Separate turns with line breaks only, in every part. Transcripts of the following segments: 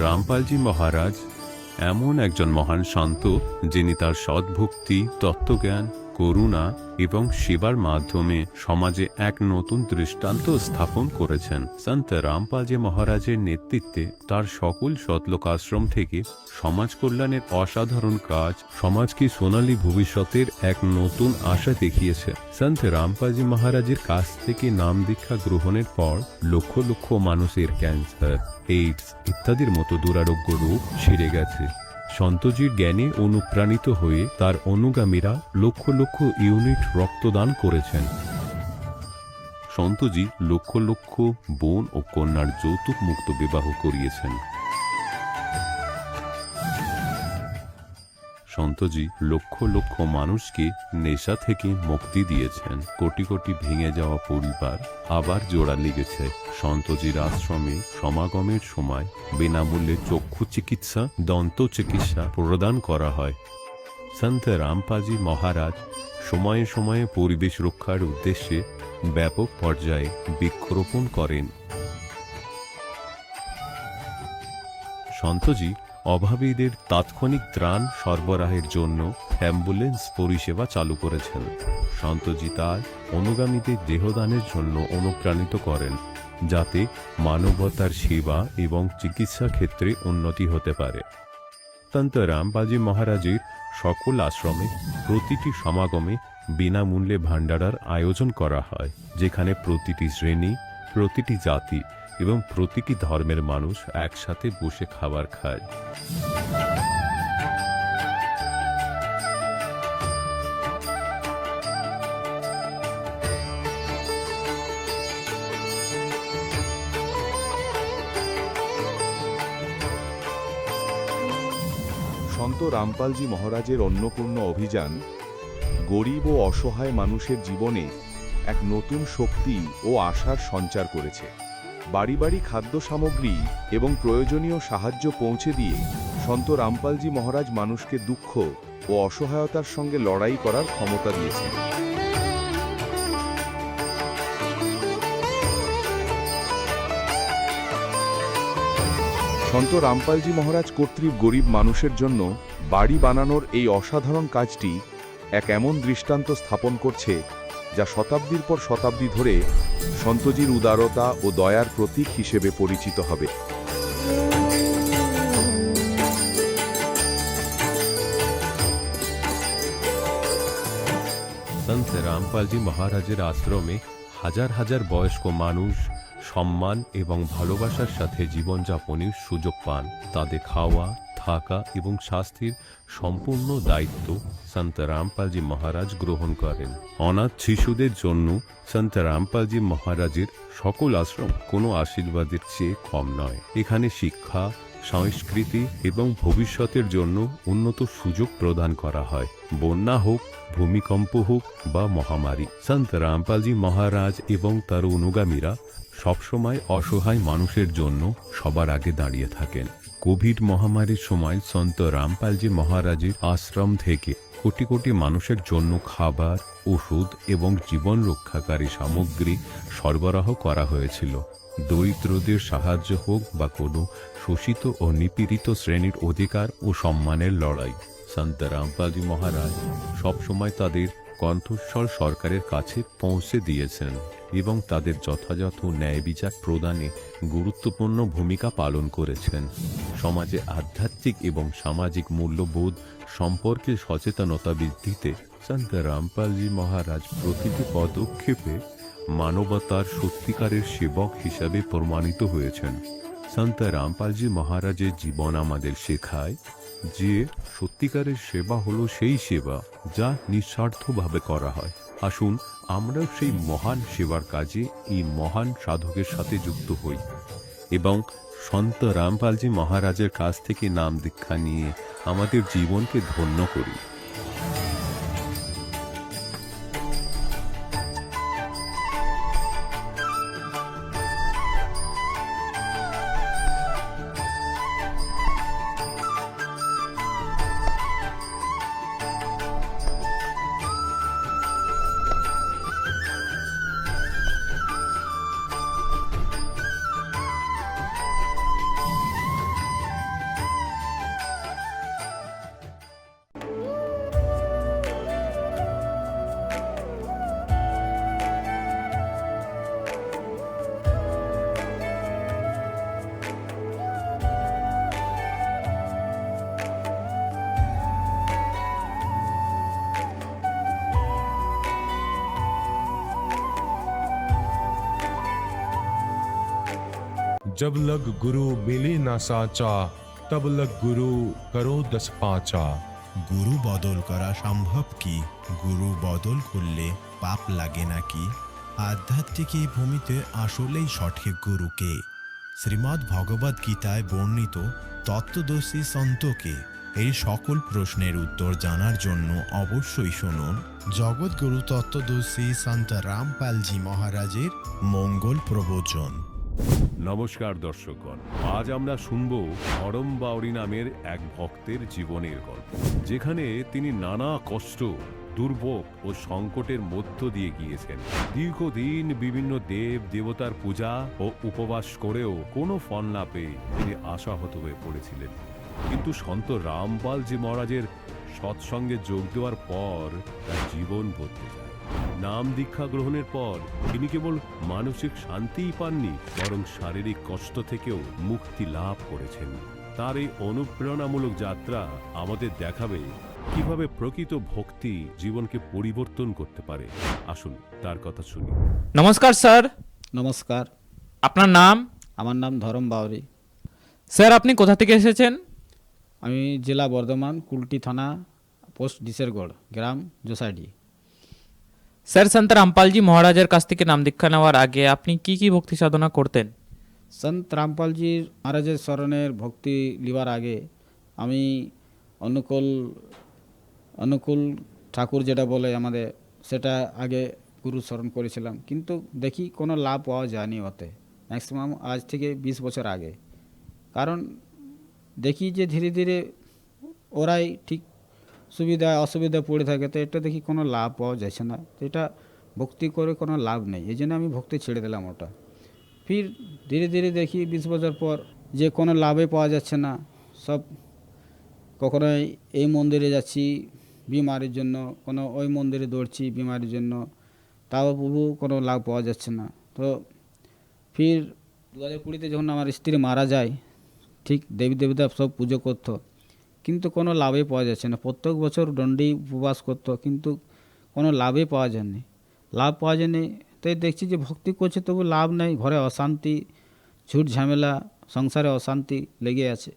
রামপালজি মহারাজ এমন একজন মহান সন্ত যিনি তার সদ্ভক্তি, তত্ত্বজ্ঞান, করুণা এবং সেবার মাধ্যমে সমাজে এক নতুন দৃষ্টান্ত স্থাপন করেছেন। সন্ত রামপালজি মহারাজের নেতৃত্বে তার সকল সতলোক আশ্রম থেকে সমাজ কল্যাণের অসাধারণ কাজ সমাজকে সোনালী ভবিষ্যতের এক নতুন আশা দেখিয়েছে। সন্ত রামপালজি মহারাজের কাছ থেকে নাম দীক্ষা গ্রহণের পর লক্ষ লক্ষ মানুষের ক্যান্সার, এইডস ইত্যাদির মতো দুরারোগ্য রোগ সেরে গেছে। সন্তজির জ্ঞানে অনুপ্রাণিত হয়ে তার অনুগামীরা লক্ষ লক্ষ ইউনিট রক্তদান করেছেন। সন্তজি লক্ষ লক্ষ বোন ও কন্যার যৌতুক মুক্ত বিবাহ করিয়েছেন। সন্তজি লক্ষ লক্ষ মানুষকে নেশা থেকে মুক্তি দিয়েছেন। কোটি কোটি ভেঙে যাওয়া পরিবার আবার জোড়া লেগেছে। সন্তজির আশ্রমে সমাগমের সময় বিনামূল্যে চক্ষু চিকিৎসা, দন্ত চিকিৎসা প্রদান করা হয়। সন্ত রামপালজি মহারাজ সময়ে সময়ে পরিবেশ রক্ষার উদ্দেশ্যে ব্যাপক পর্যায়ে বৃক্ষরোপণ করেন। সন্তজি অভাবীদের তাৎক্ষণিক ত্রাণ সরবরাহের জন্য অ্যাম্বুলেন্স পরিষেবা চালু করেছেন। সন্তজি তার অনুগামীদের দেহদানের জন্য অনুপ্রাণিত করেন, যাতে মানবতার সেবা এবং চিকিৎসা ক্ষেত্রে উন্নতি হতে পারে। সন্ত রামপালজি মহারাজের সকল আশ্রমে প্রতিটি সমাগমে বিনামূল্যে ভাণ্ডারার আয়োজন করা হয়, যেখানে প্রতিটি শ্রেণী, প্রতিটি জাতি এবং প্রতিটি ধর্মের মানুষ একসাথে বসে খাবার খায়।
সন্ত রামপালজি মহারাজের অন্নপূর্ণ অভিযান গরিব ও অসহায় মানুষের জীবনে এক নতুন শক্তি ও আশার সঞ্চার করেছে। বাড়ি বাড়ি খাদ্য সামগ্রী এবং প্রয়োজনীয় সাহায্য পৌঁছে দিয়ে সন্ত রামপালজি মহারাজ মানুষকে দুঃখ ও অসহায়তার সঙ্গে লড়াই করার ক্ষমতা দিয়েছেন। সন্ত রামপালজি মহারাজ কর্তৃক গরিব মানুষের জন্য বাড়ি বানানোর এই অসাধারণ কাজটি এক এমন দৃষ্টান্ত স্থাপন করছে, যা শতাব্দীর পর শতাব্দী ধরে সন্তজির উদারতা ও দয়ার প্রতীক হিসেবে পরিচিত হবে।
সন্ত রামপালজি মহারাজের আশ্রমে হাজার হাজার বয়স্ক মানুষ সম্মান এবং ভালোবাসার সাথে জীবনযাপনের সুযোগ পান। তাদের খাওয়া, থাকা এবং স্বাস্থ্যের সম্পূর্ণ দায়িত্ব সন্ত রামপালজি মহারাজ গ্রহণ করেন। অনাথ শিশুদের জন্য সন্ত রামপালজি মহারাজের সকল আশ্রম কোনো আশীর্বাদের চেয়ে কম নয়। এখানে শিক্ষা, সংস্কৃতি এবং ভবিষ্যতের জন্য উন্নত সুযোগ প্রদান করা হয়। বন্যা হোক, ভূমিকম্প হোক বা মহামারী, সন্ত রামপালজি মহারাজ এবং তার অনুগামীরা সবসময় অসহায় মানুষের জন্য সবার আগে দাঁড়িয়ে থাকেন। কোভিড মহামারীর সময় সন্ত রামপালজি মহারাজের আশ্রম থেকে কোটি কোটি মানুষের জন্য খাবার, ওষুধ এবং জীবন রক্ষাকারী সামগ্রী সরবরাহ করা হয়েছিল। দরিদ্রদের সাহায্য হোক বা কোনো শোষিত ও নিপীড়িত শ্রেণীর অধিকার ও সম্মানের লড়াই, সন্ত রামপালজি মহারাজ সবসময় তাদের কণ্ঠস্বর সরকারের কাছে পৌঁছে দিয়েছেন এবং তাদের যথাযথ ন্যায় বিচার প্রদানে গুরুত্বপূর্ণ ভূমিকা পালন করেছেন। সমাজে আধ্যাত্মিক এবং সামাজিক মূল্যবোধ সম্পর্কে সচেতনতা বৃদ্ধিতে সন্ত রামপালজি মহারাজ প্রতিটি পদক্ষেপে মানবতার সত্যিকারের সেবক হিসাবে প্রমাণিত হয়েছেন। সন্ত রামপালজি মহারাজের জীবন আমাদের শেখায় যে সত্যিকারের সেবা হলো সেই সেবা যা নিঃস্বার্থভাবে করা হয়। আসুন আমরা সেই মহান সেবার কাজে এই মহান সাধকের সাথে যুক্ত হই এবং সন্ত রামপালজি মহারাজের কাছ থেকে নাম দীক্ষা নিয়ে আমাদের জীবনকে ধন্য করি।
जब लग गुरु मिले ना साचा, तब लग गुरु करो 10 पाचा।
গুরু বদল করা সম্ভব কি? গুরু বদল করলে পাপ লাগে নাকি? আধ্যাত্মিক এই ভূমিতে আসলেই সঠিক গুরুকে? শ্রীমদ্ ভগবদ গীতায় বর্ণিত তত্ত্বদর্শী সন্তকে এই সকল প্রশ্নের উত্তর জানার জন্য অবশ্যই শুনুন জগৎগুরু তত্ত্বদর্শী সন্ত রামপালজি মহারাজের মঙ্গল প্রবচন।
নমস্কার দর্শকগণ, আজ আমরা শুনব ধরম বাউরি নামের এক ভক্তের জীবনের গল্প, যেখানে তিনি নানা কষ্ট, দুর্ভোগ ও সংকটের মধ্য দিয়ে গিয়েছেন। দীর্ঘদিন বিভিন্ন দেব দেবতার পূজা ও উপবাস করেও কোনো ফল না পেয়ে তিনি আশাহত হয়ে পড়েছিলেন। কিন্তু সন্ত রামপালজি মহারাজের সৎসঙ্গে যোগ দেওয়ার পর তার জীবন বদলে যায়। নাম দীক্ষা গ্রহণের পর তিনি কেবল মানসিক শান্তিই পাননি, বরং শারীরিক কষ্ট থেকেও মুক্তি লাভ করেছেন। তার এই অনুপ্রেরণামূলক যাত্রা আমাদের দেখাবে কিভাবে প্রকৃত ভক্তি জীবনকে পরিবর্তন করতে পারে। আসুন তার কথা শুনি।
নমস্কার স্যার।
নমস্কার,
আপনার নাম?
আমার নাম ধরম বাউরি।
স্যার আপনি কোথা থেকে এসেছেন?
আমি জেলা বর্ধমান, কুলটি থানা, পোস্ট ডিসেরগড়, গ্রাম জোসাইডি।
স্যার সন্ত রামপালজি মহারাজের কাছ থেকে নাম দীক্ষা নেওয়ার আগে আপনি কি কি ভক্তি সাধনা করতেন?
সন্ত রামপালজির মহারাজের স্মরণের ভক্তি লিবার আগে আমি অনুকূল ঠাকুর যেটা বলে আমাদের, সেটা আগে গুরু স্মরণ করেছিলাম, কিন্তু দেখি কোনো লাভ পাওয়া যায়নি ওতে। ম্যাক্সিমাম আজ থেকে 20 বছর আগে। কারণ দেখি যে ধীরে ধীরে ওরাই ঠিক সুবিধা অসুবিধা পড়ে থাকে, তো এটা দেখি কোনো লাভ পাওয়া যাচ্ছে না, তো এটা ভক্তি করে কোনো লাভ নেই। এই জন্য আমি ভক্তি ছেড়ে দিলাম ওটা। ফির ধীরে ধীরে দেখি 20 বছর পর যে কোনো লাভে পাওয়া যাচ্ছে না। সব কখনো এই মন্দিরে যাচ্ছি বিমারির জন্য, কোনো ওই মন্দিরে দৌড়ছি বিমারির জন্য, তাও প্রভু কোনো লাভ পাওয়া যাচ্ছে না। তো ফির 2020-তে যখন আমার স্ত্রী মারা যায়, ঠিক দেবী দেবতা সব পুজো করতো, কিন্তু কোনো লাভই পাওয়া যাচ্ছে না। প্রত্যেক বছর দণ্ডি উপবাস করতো, কিন্তু কোনো লাভই পাওয়া যায়নি। লাভ পাওয়া যায়নি, তাই দেখছি যে ভক্তি করছে তবু লাভ নেই। ঘরে অশান্তি, ঝুট ঝামেলা, সংসারে অশান্তি লেগে আছে,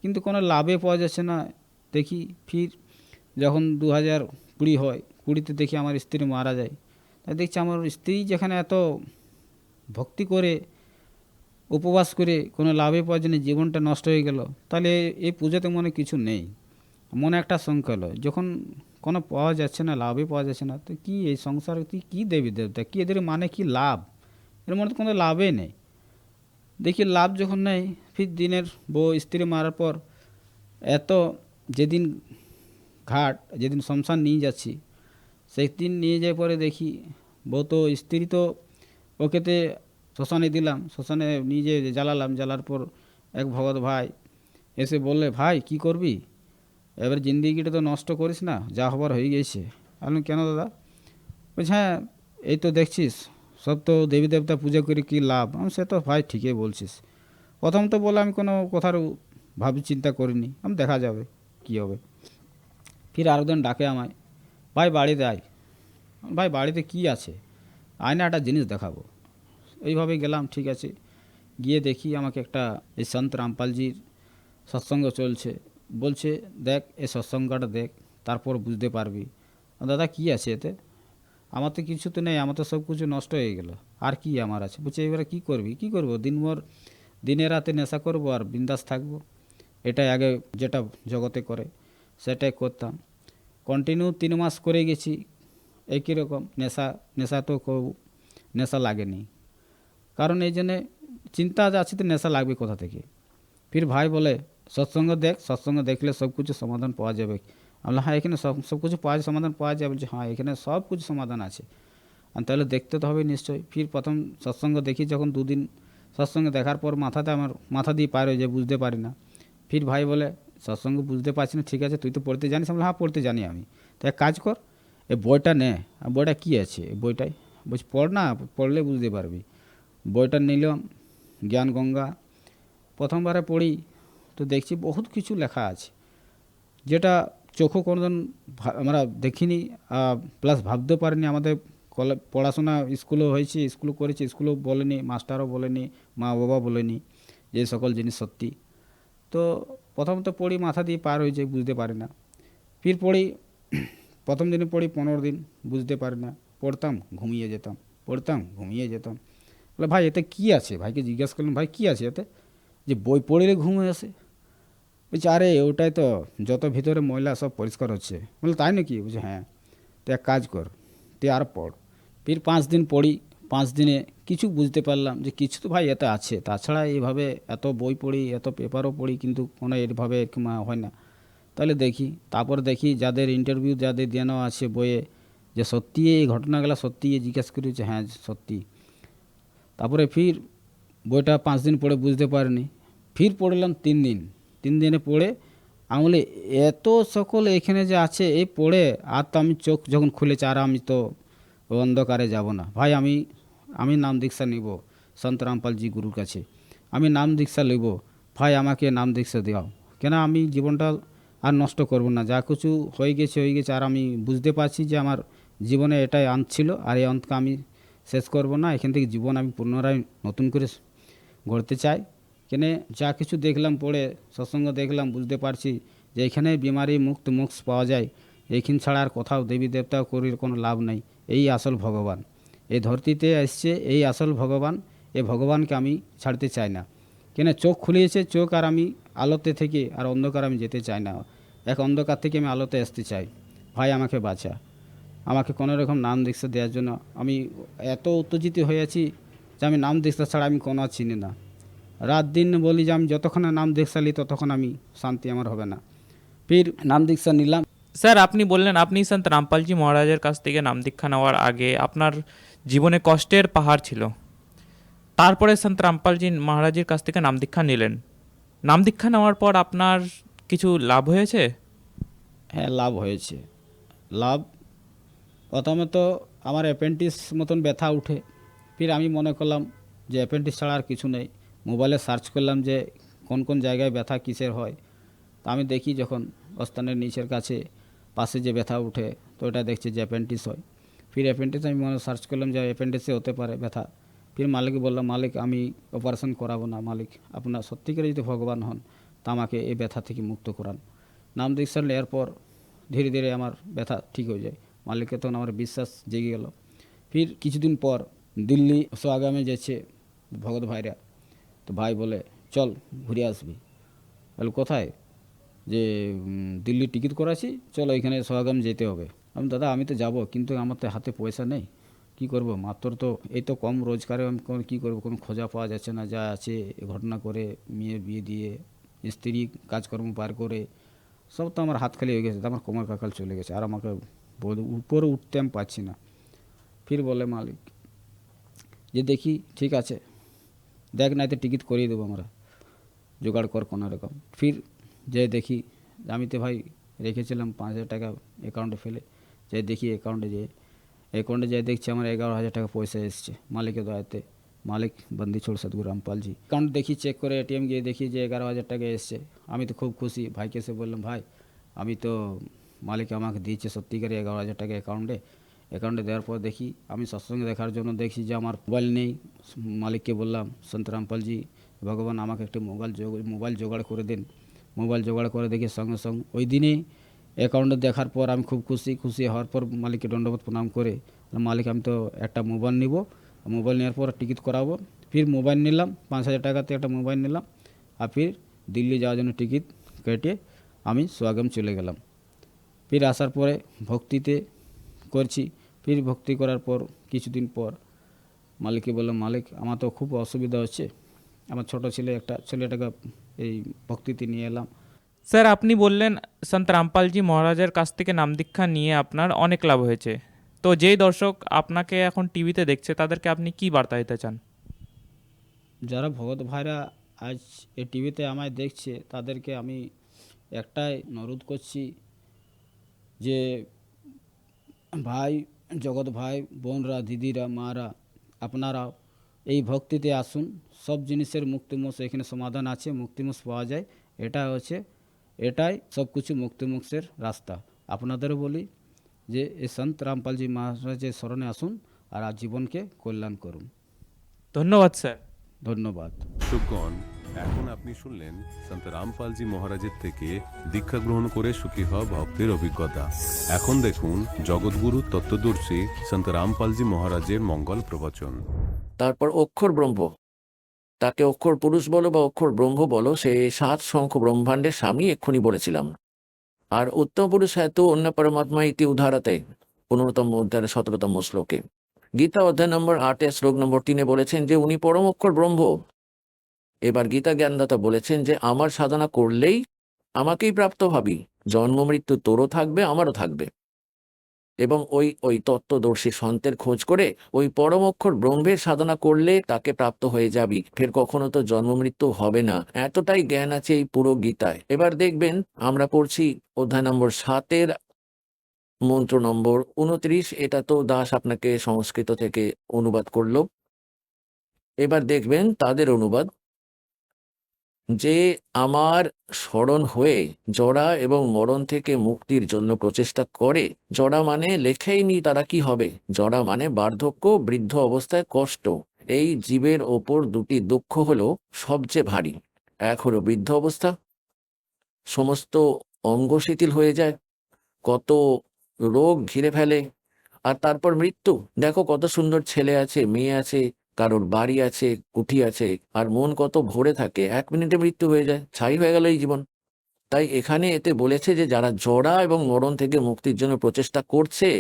কিন্তু কোনো লাভে পাওয়া যাচ্ছে না। দেখি ফির যখন 2020 হয়, 20-তে দেখি আমার স্ত্রী মারা যায়। তাই দেখছি আমার স্ত্রী যেখানে এত ভক্তি করে উপবাস করে কোনো লাভে পাওয়ার জন্য জীবনটা নষ্ট হয়ে গেল, তাহলে এই পুজোতে মনে কিছু নেই। মনে একটা শঙ্কা হলো, যখন কোনো পাওয়া যাচ্ছে না, লাভই পাওয়া যাচ্ছে না, তো কি এই সংসারে কী দেবী দেবতা, কী এদের মানে কি লাভ? এর মধ্যে কোনো লাভই নেই। দেখি লাভ যখন নেই, ফির দিনের বউ স্ত্রী মারার পর এত যেদিন যেদিন শ্মশান নিয়ে যাচ্ছি, সেই দিন নিয়ে যাওয়ার পরে দেখি বউ তো স্ত্রী তো ওকেতে শ্মশানে দিলাম, শ্মশানে নিজে জ্বালালাম। জ্বালার পর এক ভগত ভাই এসে বললে, ভাই কি করবি, এবার জিন্দিগিটা তো নষ্ট করিস না, যা হবার হয়ে গেছে। আমি কেন দাদা? বলছি হ্যাঁ, এই তো দেখছিস সব তো দেবী দেবতা পূজা করে কী লাভ। আমি সে তো ভাই ঠিকই বলছিস। প্রথম তো বলে আমি কোনো কথার ভাবি চিন্তা করিনি, আমি দেখা যাবে কি হবে। ফির আরও দিন ডাকে আমায়, ভাই বাড়িতে আয়। ভাই বাড়িতে কি আছে, আয় না একটা জিনিস দেখাবো। এইভাবে গেলাম, ঠিক আছে। গিয়ে দেখি আমাকে একটা এই সন্ত রামপালজির সৎসঙ্গ চলছে। বলছে দেখ এই সৎসঙ্গটা দেখ, তারপর বুঝতে পারবি। দাদা কি আছে এতে? আমার তো কিছু তো নেই, আমার তো সব কিছু নষ্ট হয়ে গেল, আর কি আমার আছে? বলছে এবারে কী করবি? কী করবো, দিনে রাতে নেশা করবো আর বিন্দাস থাকবো, এটাই আগে যেটা জগতে করে সেটাই করতাম। কন্টিনিউ 3 মাস করে গেছি একই রকম। নেশা তো নেশা লাগেনি, কারণ এই জন্যে চিন্তা আছে তো নেশা লাগবে কোথা থেকে। ফির ভাই বলে সৎসঙ্গ দেখ, সৎসঙ্গ দেখলে সব কিছু সমাধান পাওয়া যাবে। আমরা হ্যাঁ এখানে সব কিছু সমাধান পাওয়া যায়। বলছে হ্যাঁ এখানে সব কিছু সমাধান আছে, আর তাহলে দেখতে তো হবে নিশ্চয়ই। ফির প্রথম সৎসঙ্গ দেখি, যখন 2 দিন সৎসঙ্গ দেখার পর আমার মাথা দিয়ে পার হয়ে যায়, বুঝতে পারি না। ফির ভাই বলে সৎসঙ্গ বুঝতে পারছি না, ঠিক আছে তুই তো পড়তে জানিস? আমরা হ্যাঁ পড়তে জানি আমি। তো এক কাজ কর, এই বইটা নে। আর বইটা কী আছে এই বইটাই? বলছি পড় না, পড়লে বুঝতে পারবি। বইটা নিলাম, জ্ঞান গঙ্গা। প্রথমবারে পড়ি তো দেখছি বহুত কিছু লেখা আছে, যেটা চোখও কোনোদিন আমরা দেখিনি, প্লাস ভাবতেও পারিনি। আমাদের পড়াশোনা স্কুলেও হয়েছে, স্কুলও করেছি, স্কুলেও বলেনি, মাস্টারও বলেনি, মা বাবা বলেনি। যে সকল জিনিস সত্যি। তো প্রথমত পড়ি, মাথা দিয়ে পার হয়ে যায়, বুঝতে পারি না। ফির পড়ি, প্রথম দিনে পড়ি 15 দিন, বুঝতে পারি না। পড়তাম, ঘুমিয়ে যেতাম, পড়তাম, ঘুমিয়ে যেতাম। বলে ভাই এতে কী আছে? ভাইকে জিজ্ঞাসা করলাম, ভাই কী আছে এতে, যে বই পড়লে ঘুম আসে? বলছে আরে ওটাই তো, যত ভিতরে ময়লা সব পরিষ্কার হচ্ছে। বলে তাই নাকি? বলছে হ্যাঁ। তো এক কাজ কর, তুই আর পড়। ফির 5 দিন পড়ি, 5 দিনে কিছু বুঝতে পারলাম যে কিছু তো ভাই এতে আছে। তাছাড়া এইভাবে এত বই পড়ি, এত পেপারও পড়ি, কিন্তু কোনো এরভাবে এরকম হয় না। তাহলে দেখি, তারপর দেখি যাদের ইন্টারভিউ যাদের দেওয়া আছে বইয়ে, যে সত্যি এই ঘটনাগুলো সত্যি, জিজ্ঞেস করি যে হ্যাঁ সত্যি। তারপরে ফির বইটা 5 দিন পড়ে বুঝতে পারিনি, ফির পড়লাম 3 দিন। 3 দিনে পড়ে আমি বলি এত সকল এখানে যে আছে, এই পড়ে আর তো আমি চোখ যখন খুলেছি আর আমি তো অন্ধকারে যাব না। ভাই আমি নাম দীক্ষা নিব সন্ত রামপালজি গুরুর কাছে, আমি নাম দীক্ষা নেব। ভাই আমাকে নাম দীক্ষা দাও, কেন আমি জীবনটা আর নষ্ট করব না। যা কিছু হয়ে গেছে হয়ে গেছে, আর আমি বুঝতে পারছি যে আমার জীবনে এটাই অন্ত ছিল, আর এই অন্তকে আমি শেষ করব না। এখান থেকে জীবন আমি পুনরায় নতুন করে গড়তে চাই। কেন যা কিছু দেখলাম পড়ে, সৎসঙ্গ দেখলাম, বুঝতে পারছি যে এখানে বিমারি মুক্ত মোক্ষ পাওয়া যায়। এইখান ছাড়া আর কোথাও দেবী দেবতা করির কোনো লাভ নেই। এই আসল ভগবান, এই ধরতিতে এসছে এই আসল ভগবান। এই ভগবানকে আমি ছাড়তে চাই না। কেন চোখ খুলিয়েছে, চোখ আর আমি আলোতে থেকে আর অন্ধকার আমি যেতে চাই না। এক অন্ধকার থেকে আমি আলোতে আসতে চাই। ভাই আমাকে বাঁচা, আমাকে কোনো রকম নাম দীক্ষা দেওয়ার জন্য। আমি এত উত্তেজিত হয়ে আছি যে আমি নাম দীক্ষা ছাড়া আমি কোনো আর চিনি না। রাত দিন বলি যে আমি যতক্ষণ না নাম দীক্ষা নিই ততক্ষণ আমি শান্তি আমার হবে না। ফির নাম দীক্ষা নিলাম।
স্যার আপনি বললেন আপনি সন্ত রামপালজি মহারাজের কাছ থেকে নাম দীক্ষা নেওয়ার আগে আপনার জীবনে কষ্টের পাহাড় ছিল, তারপরে সন্ত রামপালজি মহারাজের কাছ থেকে নাম দীক্ষা নিলেন। নাম দীক্ষা নেওয়ার পর আপনার কিছু লাভ হয়েছে?
হ্যাঁ লাভ হয়েছে। লাভ প্রথমত আমার অ্যাপেন্ডিক্স মতন ব্যথা উঠে। ফির আমি মনে করলাম যে অ্যাপেন্ডিক্স ছাড়া আর কিছু নেই। মোবাইলে সার্চ করলাম যে কোন কোন জায়গায় ব্যথা কিসের হয়। তা আমি দেখি যখন স্তনের নিচের কাছে পাশে যে ব্যথা উঠে, তো এটা দেখছি যে অ্যাপেন্ডিক্স হয়। ফির অ্যাপেন্ডিক্স আমি মনে সার্চ করলাম যে অ্যাপেন্ডিক্সে হতে পারে ব্যথা। ফির মালিককে বললাম, মালিক আমি অপারেশন করাবো না, মালিক আপনার সত্যিকারে যদি ভগবান হন তা আমাকে এই ব্যথা থেকে মুক্ত করান। নাম দীক্ষা নেওয়ার পর ধীরে ধীরে আমার ব্যথা ঠিক হয়ে যায়। মালিককে তখন আমার বিশ্বাস জেগে গেল। ফির কিছুদিন পর দিল্লি সোয়াগামে যাচ্ছে ভগত ভাইরা। তো ভাই বলে চল ঘুরে আসবি। বলে কোথায়? যে দিল্লি টিকিট করাছি, চলো এখানে সোয়াগাম যেতে হবে। আমি দাদা আমি তো যাব, কিন্তু আমার তো হাতে পয়সা নেই, কি করব? মাত্র তো এই তো কম রোজগারে আমি কী করব? কোনো খোঁজা পাওয়া যাচ্ছে না। যা আছে এ ঘটনা করে, মেয়ের বিয়ে দিয়ে, স্ত্রী কাজকর্ম পার করে সব তো আমার হাত খালি হয়ে গেছে। আমার কোমর কাকাল চলে গেছে, আর আমাকে উপরে উঠতে আমি পারছি না। ফির বলে মালিক যে দেখি ঠিক আছে, দেখ না এতে টিকিট করিয়ে দেবো আমরা, জোগাড় কর কোনো রকম। ফির যে দেখি আমি তো ভাই রেখেছিলাম 5,000 টাকা অ্যাকাউন্টে ফেলে, যে দেখি অ্যাকাউন্টে যেয়ে দেখছি আমার 11,000 টাকা পয়সা এসছে মালিকের দয়াতে। মালিক বন্দি ছোড় সদগুরু রামপালজি। অ্যাকাউন্ট দেখি, চেক করে এটিএম গিয়ে দেখি যে 11,000 টাকা এসছে। আমি তো খুব খুশি। ভাইকে এসে বললাম, ভাই আমি তো মালিক আমাকে দিয়েছে সত্যিকারে 11,000 টাকা অ্যাকাউন্টে দেওয়ার পর দেখি আমি সৎসঙ্গে দেখার জন্য দেখছি যে আমার মোবাইল নেই। মালিককে বললাম, সন্ত রামপালজি ভগবান আমাকে একটা মোবাইল জোগাড় করে দিন। মোবাইল জোগাড় করে দেখি সঙ্গে সঙ্গে ওই দিনেই অ্যাকাউন্টে দেখার পর আমি খুব খুশি হওয়ার পর মালিককে দণ্ডবোধ প্রণাম করে মালিক আমি তো একটা মোবাইল নিব, মোবাইল নেওয়ার পর টিকিট করাবো। ফির মোবাইল নিলাম, 5,000 টাকাতে একটা মোবাইল নিলাম। আর ফির দিল্লি যাওয়ার জন্য টিকিট কেটে আমি সোয়াগাম চলে গেলাম। ফির আসার পরে ভক্তিতে করছি। ফির ভক্তি করার পর কিছুদিন পর মালিককে বললাম, মালিক আমার তো খুব অসুবিধা হচ্ছে, আমার ছোট ছেলেটাকে এই ভক্তিতে নিয়ে এলাম।
স্যার আপনি বললেন সন্ত রামপালজি মহারাজের কাছ থেকে নাম দীক্ষা নিয়ে আপনার অনেক লাভ হয়েছে। তো যেই দর্শক আপনাকে এখন টিভিতে দেখছে তাদেরকে আপনি কি বার্তা দিতে চান?
যারা ভগত ভাইরা আজ এই টিভিতে আমায় দেখছে তাদেরকে আমি একটাই অনুরোধ করছি যে ভাই, জগৎ ভাই বোনরা, দিদিরা, মারা, আপনারা এই ভক্তিতে আসুন। সব জিনিসের মুক্তিমোক্ষ এখানে সমাধান আছে, মুক্তিমোক্ষ পাওয়া যায়। এটাই সব কিছু মুক্তিমোক্ষের রাস্তা। আপনাদেরও বলি যে এই সন্ত রামপালজি মহারাজের শরণে আসুন আর জীবনকে কল্যাণ করুন।
ধন্যবাদ স্যার।
ধন্যবাদ।
দর্শকগণ, এখন আপনি শুনলেন সন্ত রামপালজি মহারাজের থেকে দীক্ষা গ্রহণ করে সুখী হওয়া ভক্তের অভিজ্ঞতা। এখন দেখুন জগৎগুরু তত্ত্বদর্শী সন্ত রামপালজি মহারাজের মঙ্গল প্রবচন।
তারপর অক্ষর ব্রহ্ম, তাকে অক্ষর পুরুষ বলো বা অক্ষর ব্রহ্ম বলো, সে 7 শঙ্খ ব্রহ্মাণ্ডের স্বামী এক্ষুনি বলেছিলাম। আর উত্তম পুরুষ হেতু অন্য পরমাত্মা ইতি উদাহরতে 15তম অধ্যায়ের 17তম শ্লোকে, গীতা অধ্যায় নম্বর 8 শ্লোক নম্বর 3 বলেছেন যে উনি পরম অক্ষর ব্রহ্ম। এবার গীতা জ্ঞানদাতা বলেছেন যে আমার সাধনা করলেই আমাকেই প্রাপ্ত হবি, জন্ম মৃত্যু তোরও থাকবে আমারও থাকবে। এবং ওই তত্ত্বদর্শী সন্তের খোঁজ করে ওই পরম অক্ষর ব্রহ্মের সাধনা করলে তাকে প্রাপ্ত হয়ে যাবি, ফের কখনো তো জন্ম মৃত্যু হবে না। এতটাই জ্ঞান আছে এই পুরো গীতায়। এবার দেখবেন আমরা পড়ছি অধ্যায় নম্বর 7 মন্ত্র নম্বর 29। এটা তো দাস আপনাকে সংস্কৃত থেকে অনুবাদ করলো। এবার দেখবেন তাদের অনুবাদ, যে আমার স্মরণ হয়ে জড়া এবং মরণ থেকে মুক্তির জন্য প্রচেষ্টা করে। জড়া মানে লেখেইনি তারা কি হবে, জড়া মানে বার্ধক্য, বৃদ্ধ অবস্থায় কষ্ট। এই জীবের ওপর দুটি দুঃখ হলো সবচেয়ে ভারী। এক হলো বৃদ্ধ অবস্থা, সমস্ত অঙ্গ শিথিল হয়ে যায়, কত রোগ ঘিরে ফেলে। আর তারপর মৃত্যু, দেখো কত সুন্দর ছেলে আছে, মেয়ে আছে, কারোর বাড়ি আছে, কুঠি আছে, আর মন কত ভরে থাকে, 1 মিনিটে মৃত্যু হয়ে যায়, ছাই হয়ে গেল এই জীবন। তাই এখানে এতে বলেছে যে যারা জড়া এবং মরণ থেকে মুক্তির জন্য প্রচেষ্টা করছে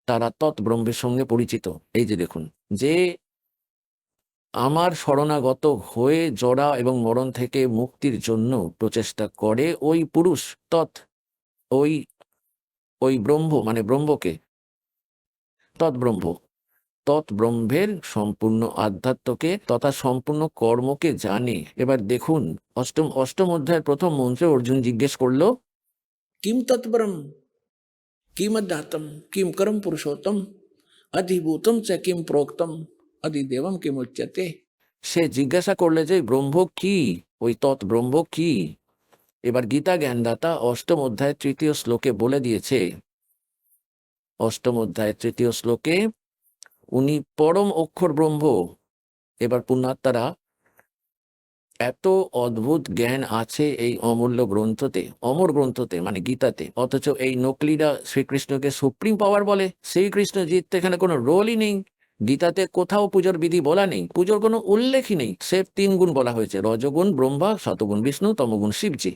তারা তৎব্রহ্মের সঙ্গে পরিচিত। এই যে দেখুন, যে আমার শরণাগত হয়ে জড়া এবং মরণ থেকে মুক্তির জন্য প্রচেষ্টা করে ওই পুরুষ ওই ওই ব্রহ্ম মানে ব্রহ্মকে, তৎব্রহ্ম, তৎব্রহ্মের সম্পূর্ণ আধ্যাত্মকে তথা সম্পূর্ণ কর্মকে জানে। এবার দেখুন অষ্টম অধ্যায়ের প্রথম মন্ত্রে অর্জুন জিজ্ঞেস করলো,
किम तत्परम किमध्यात्म किम कर्म पुरुषोत्तम अधिभूतम च किम प्रोक्तम अधिदेवम किम उच्यते।
সে জিজ্ঞাসা করলে যে ব্রহ্ম কি, ওই তৎব্রহ্ম কি। এবার গীতা জ্ঞানদাতা 8ম অধ্যায়ের 3য় শ্লোকে বলে দিয়েছে, 8ম অধ্যায়ের 3য় শ্লোকে উনি পরম অক্ষর ব্রহ্ম। এবার পুণ্যাত্মারা, এত অদ্ভুত জ্ঞান আছে এই অমূল্য গ্রন্থতে, অমর গ্রন্থতে মানে গীতাতে, অথচ এই নকলিরা শ্রীকৃষ্ণকে সুপ্রিম পাওয়ার বলে। শ্রীকৃষ্ণ জিততে এখানে কোনো রোলই নেই। গীতাতে কোথাও পুজোর বিধি বলা নেই, পুজোর কোনো উল্লেখই নেই। সে 3 গুণ বলা হয়েছে, রজগুণ ব্রহ্মা, শতগুণ বিষ্ণু, তমগুণ শিবজি।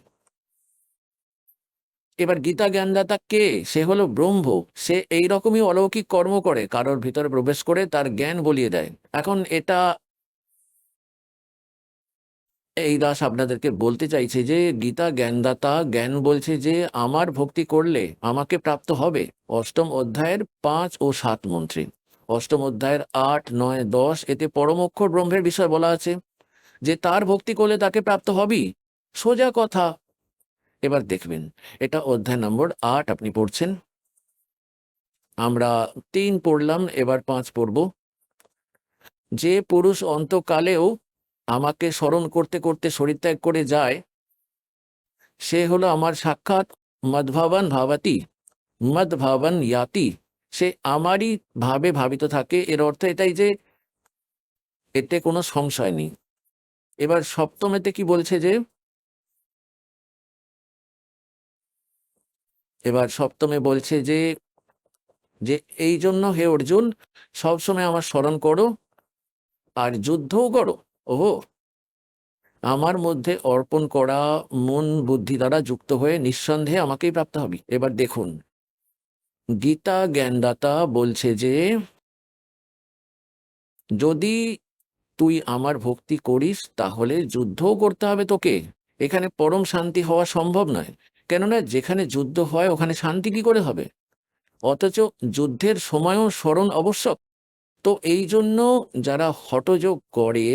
এবার গীতা জ্ঞানদাতা কে? সে হলো ব্রহ্ম। সে এইরকমই অলৌকিক কর্ম করে, কারোর ভিতরে প্রবেশ করে তার জ্ঞান বলিয়ে দেয়। এখন এটা এই দাস আপনাদেরকে বলতে চাইছে যে গীতা জ্ঞানদাতা জ্ঞান বলছে যে আমার ভক্তি করলে আমাকে প্রাপ্ত হবে। 8ম অধ্যায়ের 5 ও 7 মন্ত্রে, 8ম অধ্যায়ের 8, 9, 10 এতে পরম অক্ষর ব্রহ্মের বিষয় বলা আছে যে তার ভক্তি করলে তাকে প্রাপ্ত হবেই, সোজা কথা। এবার দেখবেন এটা অধ্যায় নম্বর 8 আপনি পড়ছেন, আমরা 3 পড়লাম, এবার 5 পড়ব। যে পুরুষ অন্তকালেও আমাকে স্মরণ করতে করতে শরীরত্যাগ করে যায়, সে হলো আমার সাক্ষাৎ মদ্ভাবান ভাবাতি মদ্ভাবান ইয়াতি। সে আমারই ভাবে ভাবিত থাকে। এর অর্থ এটাই যে এতে কোনো সংশয় নেই। এবার সপ্তমেতে কি বলছে যে, এবার সপ্তমে বলছে যে যে এই জন্য হে অর্জুন সবসময় আমার স্মরণ করো আর যুদ্ধও করো। ওহো, আমার মধ্যে অর্পণ করা মন বুদ্ধি দ্বারা যুক্ত হয়ে নিঃসন্দেহে আমাকেই প্রাপ্ত হবে। এবার দেখুন গীতা জ্ঞানদাতা বলছে যে যদি তুই আমার ভক্তি করিস তাহলে যুদ্ধও করতে হবে তোকে। এখানে পরম শান্তি হওয়া সম্ভব নয়, কেননা যেখানে যুদ্ধ হয় ওখানে শান্তি কি করে হবে? অথচ যুদ্ধের সময়ও স্মরণ আবশ্যক। তো এই জন্য যারা হঠযোগ করে,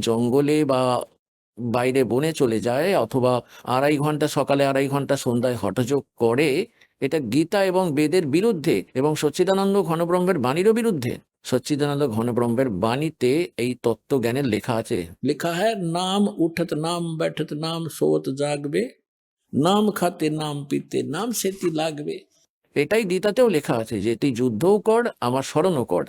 জঙ্গলে বা বাইরে বনে চলে যায়, অথবা 2.5 ঘন্টা সকালে 2.5 ঘন্টা সন্ধ্যায় হঠযোগ করে, এটা গীতা এবং বেদের বিরুদ্ধে এবং সচ্চিদানন্দ ঘনব্রহ্মের বাণীরও বিরুদ্ধে। সচ্চিদানন্দ ঘনব্রহ্মের বাণীতে এই তত্ত্বজ্ঞানের লেখা আছে,
लिखा है नाम उठत नाम बैठत नाम सोत जागबे नाम खाते नाम पीते नाम सेती लागबे।
এটাই গীতাতেও লেখা আছে যে তুই যুদ্ধও কর আমার স্মরণও কর।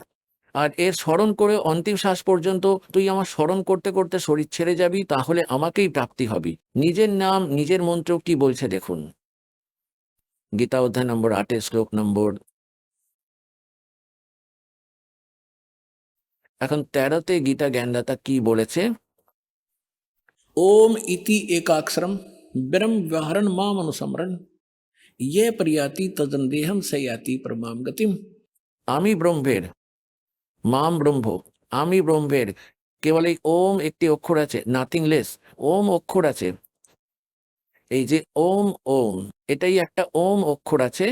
আর এর স্মরণ করে অন্তিম শ্বাস পর্যন্ত তুই আমার স্মরণ করতে করতে শরীর ছেড়ে যাবি, তাহলে আমাকেই প্রাপ্তি হবে। নিজের নাম নিজের মন্ত্র কি বলছে দেখুন, গীতা অধ্যায় নম্বর 8 শ্লোক নম্বর, এখন 13তে গীতা জ্ঞানদাতা কি বলেছে,
ओम इति एकाक्षरम ब्रह्म व्यवहरण माम अनुसमरण ये प्रयाति तदन्देहम सयाति परमाम गतिम।
আমি ব্রহ্মের, মাম ব্রহ্ম, আমি ব্রহ্মের, কেবল এই ওম একটি অক্ষর আছে, নাথিং লেস, ওম অক্ষর আছে। এই যে ওম ওম, এটাই একটা ওম অক্ষর আছে।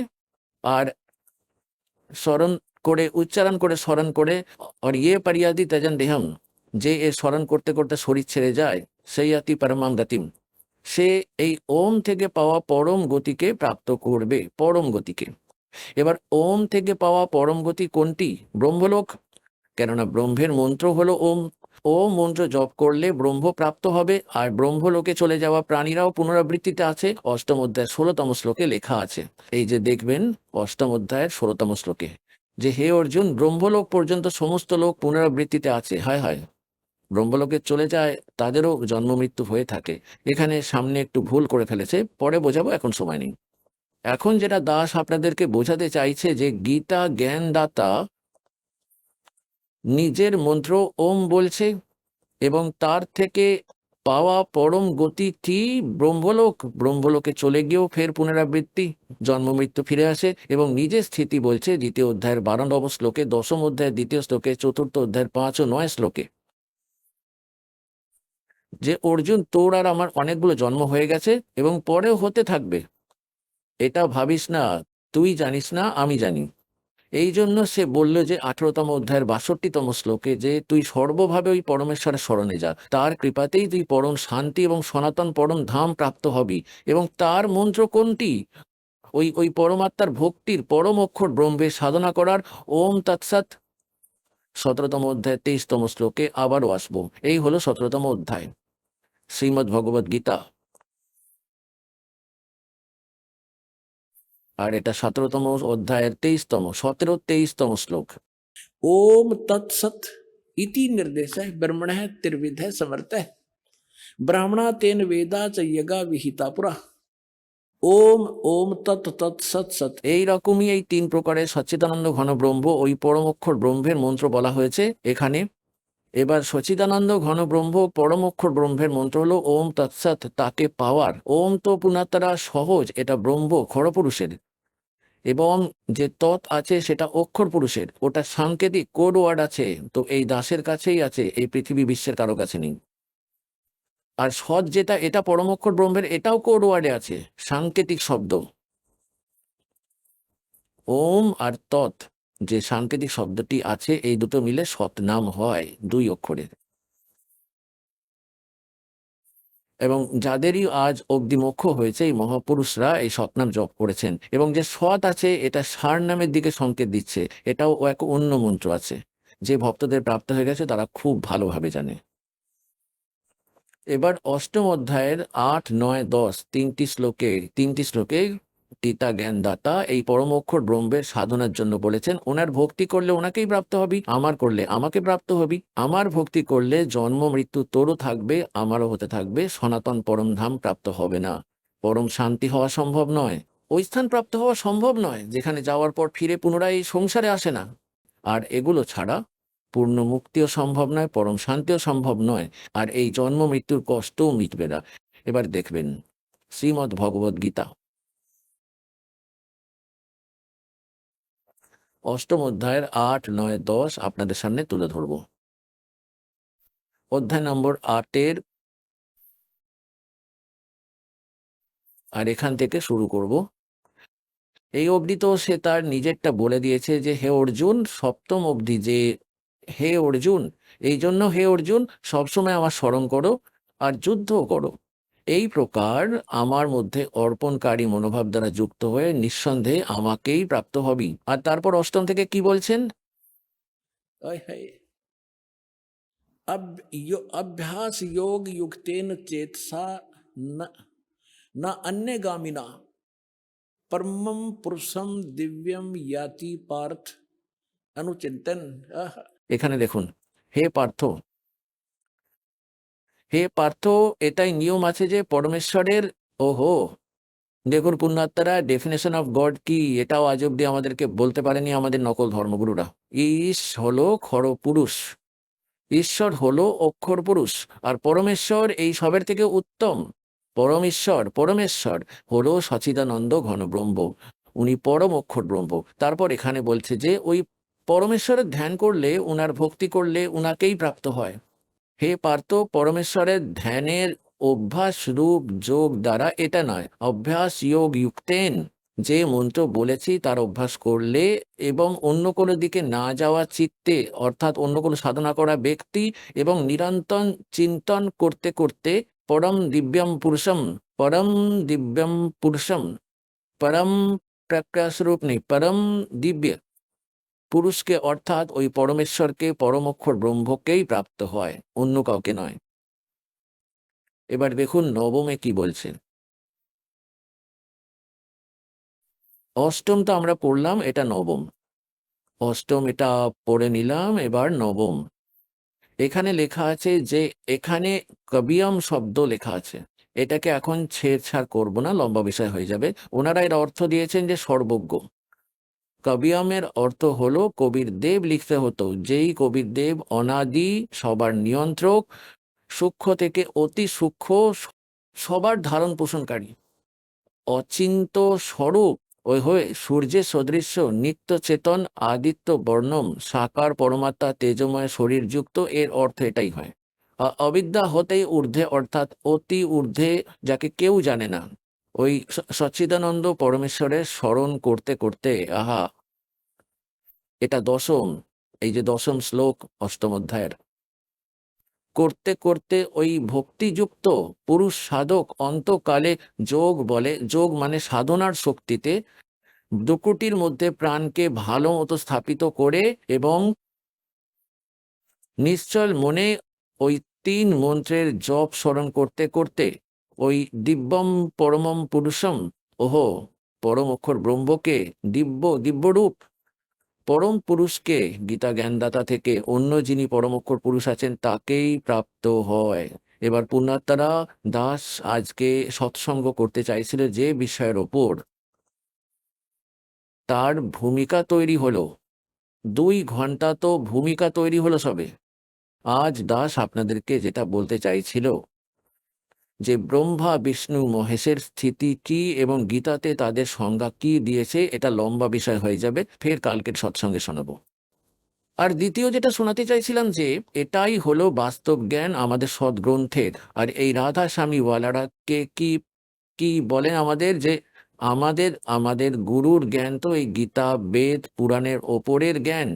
আর স্মরণ করে, উচ্চারণ করে, স্মরণ করে, আর ইয়ে পারিয়াদি তেজন দেহম, যে এ স্মরণ করতে করতে শরীর ছেড়ে যায়, সেই আতি পরমাম গতিম, সে এই ওম থেকে পাওয়া পরম গতিকে প্রাপ্ত করবে, পরম গতিকে। এবার ওম থেকে পাওয়া পরম গতি কোনটি? ব্রহ্মলোক। কেননা ব্রহ্মের মন্ত্র হলো ওম। ওম মন্ত্র জপ করলে ব্রহ্ম প্রাপ্ত হবে। আর ব্রহ্মলোকে চলে যাওয়া প্রাণীরাও পুনরাবৃত্তিতে আছে, অষ্টম অধ্যায়ের 16তম শ্লোকে লেখা আছে। এই যে দেখবেন অষ্টম অধ্যায়ের 16তম শ্লোকে, যে হে অর্জুন, ব্রহ্মলোক পর্যন্ত সমস্ত লোক পুনরাবৃত্তিতে আছে। হায় হায়, ব্রহ্মলোকে চলে যায়, তাদেরও জন্ম মৃত্যু হয়ে থাকে। এখানে সামনে একটু ভুল করে ফেলেছে, পরে বোঝাবো, এখন সময় নেই। এখন যেটা দাস আপনাদেরকে বোঝাতে চাইছে, যে গীতা জ্ঞানদাতা নিজের মন্ত্র ওম বলছে, এবং তার থেকে পাওয়া পরম গতিটি ব্রহ্মলোক। ব্রহ্মলোকে চলে গিয়েও ফের পুনরাবৃত্তি, জন্ম মৃত্যু ফিরে আসে, এবং নিজের স্থিতি বলছে দ্বিতীয় অধ্যায়ের 12নব শ্লোকে, দশম অধ্যায়ের 2য় শ্লোকে, চতুর্থ অধ্যায়ের 5 ও 9 শ্লোকে, যে অর্জুন, তোর আর আমার অনেকগুলো জন্ম হয়ে গেছে এবং পরেও হতে থাকবে, এটা ভাবিস না, তুই জানিস না, আমি জানি। এই জন্য সে বলল যে 18তম অধ্যায়ের 62তম শ্লোকে, যে তুই সর্বভাবে ওই পরমেশ্বরের স্মরণে যা, তার কৃপাতেই তুই পরম শান্তি এবং সনাতন পরম ধাম প্রাপ্ত হবি। এবং তার মন্ত্র কোনটি? ওই ওই পরমাত্মার ভক্তির পরম অক্ষর ব্রহ্মের সাধনা করার ওম তৎসৎ। 17তম অধ্যায় 23তম শ্লোকে আবারও আসবো। এই হলো 17তম অধ্যায় শ্রীমদ্ ভগবদ গীতা। আর এটা 17তম অধ্যায়ের 23তম, 17-23তম শ্লোক।
ओम तत्सत इति निर्देश ब्रह्मण त्रिविध समर्थ ब्राह्मणा तेन वेदा च यगा विहिता पुरा। ओम ओम तत् तत् सत सत।
এই রকমই এই 3 প্রকারের সচ্চিদানন্দ ঘন ব্রহ্ম, ওই পরম অক্ষর ব্রহ্মের মন্ত্র বলা হয়েছে এখানে। এবার সচ্চিদানন্দ ঘন ব্রহ্ম পরম অক্ষর ব্রহ্মের মন্ত্র হলো ওম তৎসৎ, তাকে পাওয়ার। ওম তো পুনাতারা সহজ, এটা ব্রহ্ম খড়পুরুষের, এবং যে তৎ আছে সেটা অক্ষর পুরুষের, ওটা সাংকেতিক কোড ওয়ার্ড আছে, তো এই দাসের কাছেই আছে, এই পৃথিবী বিশ্বের কারো কাছে নেই। আর সৎ যেটা, এটা পরম অক্ষর ব্রহ্মের, এটাও কোড ওয়ার্ডে আছে, সাংকেতিক শব্দ। ওম আর তৎ, যে সাংকেতিক শব্দটি আছে, এই দুটো মিলে সৎ নাম হয়, 2 অক্ষরের। এবং যাদেরই আজ অবধি মোক্ষ হয়েছে, এই মহাপুরুষরা এই সৎনাম জপ করেছেন। এবং যে সৎ আছে, এটা সার নামের দিকে সংকেত দিচ্ছে, এটাও এক অন্য মন্ত্র আছে, যে ভক্তদের প্রাপ্ত হয়ে গেছে তারা খুব ভালোভাবে জানে। এবার অষ্টম অধ্যায়ের 8, 9, 10 তিনটি শ্লোকে গীতা জ্ঞানদাতা এই পরম অক্ষর ব্রহ্মের সাধনার জন্য বলেছেন। ওনার ভক্তি করলে ওনাকেই প্রাপ্ত হবি, আমার করলে আমাকে প্রাপ্ত হবি। আমার ভক্তি করলে জন্ম মৃত্যু তোরও থাকবে, আমারও হতে থাকবে, সনাতন পরম ধাম প্রাপ্ত হবে না, পরম শান্তি হওয়া সম্ভব নয়, ওই স্থান প্রাপ্ত হওয়া সম্ভব নয় যেখানে যাওয়ার পর ফিরে পুনরায় সংসারে আসে না। আর এগুলো ছাড়া পূর্ণ মুক্তিও সম্ভব নয়, পরম শান্তিও সম্ভব নয়, আর এই জন্ম মৃত্যুর কষ্টও মিটবে না। এবার দেখবেন শ্রীমদ্ ভগবদ গীতা অষ্টম অধ্যায়ের 8, 9, 10 আপনাদের সামনে তুলে ধরব। অধ্যায় নম্বর 8-এর, আর এখান থেকে শুরু করব। এই অবধি তো সে তার নিজেরটা বলে দিয়েছে, যে হে অর্জুন, সপ্তম অবধি যে হে অর্জুন, এই জন্য হে অর্জুন সবসময় আমার স্মরণ করো আর যুদ্ধও করো। এই প্রকার আমার মধ্যে অর্পণকারী মনোভাব দ্বারা যুক্ত হয়ে নিঃসন্দেহে আমাকেই প্রাপ্ত হবি। আর তারপর অষ্টম থেকে কি বলছেন,
आय हाय। अब अभ्यास योग युक्तेन चेतसा न न अन्य गामिना परमं पुरुषम दिव्यम याति पार्थ अनुचिंतन
এখানে দেখুন, হে পার্থ, হে পার্থ, এটাই নিয়ম আছে যে পরমেশ্বরের, ওহো, দেখুন পুণ্যাত্মারা, ডেফিনেশন অফ গড কি এটাও আজ অব্দি আমাদেরকে বলতে পারেনি আমাদের নকল ধর্মগুরুরা। ঈশ হলো খর পুরুষ, ঈশ্বর হলো অক্ষর পুরুষ, আর পরমেশ্বর এই সবের থেকে উত্তম। পরমেশ্বর হলো সচিদানন্দ ঘন ব্রহ্ম, উনি পরম অক্ষর ব্রহ্ম। তারপর এখানে বলছে যে ওই পরমেশ্বরের ধ্যান করলে, উনার ভক্তি করলে উনাকেই প্রাপ্ত হয়। হে পার্থ, পরমেশ্বরের ধ্যানের অভ্যাস রূপ যোগ দ্বারা, এটা নয়, অভ্যাস যোগ যুক্তেন, যে মন্ত্র বলেছি তার অভ্যাস করলে এবং অন্য কোনো দিকে না যাওয়া চিত্তে, অর্থাৎ অন্য কোনো সাধনা করা ব্যক্তি এবং নিরন্তর চিন্তন করতে করতে পরম দিব্যম পুরুষম, পরম প্রকাশরূপ নেই, পরম দিব্য পুরুষকে, অর্থাৎ ওই পরমেশ্বরকে, পরম অক্ষর ব্রহ্মকেই প্রাপ্ত হয়, অন্য কাউকে নয়। এবার দেখুন নবমে কি বলছেন। অষ্টম তো আমরা পড়লাম, এটা নবম। অষ্টম এটা পড়ে নিলাম, এবার নবম। এখানে লেখা আছে যে, এখানে কবিয়ম শব্দ লেখা আছে, এটাকে এখন ছেড়ছাড় করবো না, লম্বা বিষয় হয়ে যাবে। ওনারা এর অর্থ দিয়েছেন যে সর্বজ্ঞ। কবিয়মের অর্থ হলো কবির দেব, লিখতে হতো যেই কবির দেব অনাদি, সবার নিয়ন্ত্রক, সূক্ষ্ম থেকে অতি সূক্ষ্ম, সবার ধারণ পোষণকারী, অচিন্ত স্বরূপ, ওই হয়ে সূর্যের সদৃশ্য, নিত্য চেতন, আদিত্য বর্ণম, সাকার পরমাত্মা, তেজময় শরীর যুক্ত। এর অর্থ এটাই হয়। অবিদ্যা হতেই ঊর্ধ্বে, অর্থাৎ অতি ঊর্ধ্বে, যাকে কেউ জানে না, ওই সচ্চিদানন্দ পরমেশ্বরের স্মরণ করতে করতে, আহা, এটা দশম, এই যে দশম শ্লোক অষ্টম অধ্যায়ের, করতে করতে ওই ভক্তিযুক্ত পুরুষ সাধক অন্তকালে যোগ বলে, যোগ মানে সাধনার শক্তিতে, দুকুটির মধ্যে প্রাণকে ভালো মতো স্থাপিত করে এবং নিশ্চল মনে ওই তিন মন্ত্রের জপ স্মরণ করতে করতে ওই দিব্যম পরমম পুরুষম, ওহো, পরম অক্ষর ব্রহ্মকে, দিব্যরূপ পরম পুরুষকে, গীতা জ্ঞানদাতা থেকে অন্য যিনি পরম অক্ষর পুরুষ আছেন তাকেই প্রাপ্ত হয়। এবার পুণ্যাত্মারা, দাস আজকে সৎসঙ্গ করতে চাইছিল যে বিষয়ের ওপর, তার ভূমিকা তৈরি হলো, 2 ঘন্টা তো ভূমিকা তৈরি হলো সবে। আজ দাস আপনাদেরকে যেটা বলতে চাইছিল যে ব্রহ্মা বিষ্ণু মহেশের স্থিতি কি এবং গীতাতে তাদের সংজ্ঞা কি দিয়েছে, এটা লম্বা বিষয় হয়ে যাবে, ফের কালকের সৎসঙ্গে শোনাবো। আর দ্বিতীয় যেটা শোনাতে চাইছিলাম যে এটাই হলো বাস্তব জ্ঞান আমাদের সদ্গ্রন্থের। আর এই রাধা স্বামীওয়ালারা কে কি কি বলেন আমাদের, যে আমাদের আমাদের গুরুর জ্ঞান তো এই গীতা বেদ পুরাণের ওপরের জ্ঞান,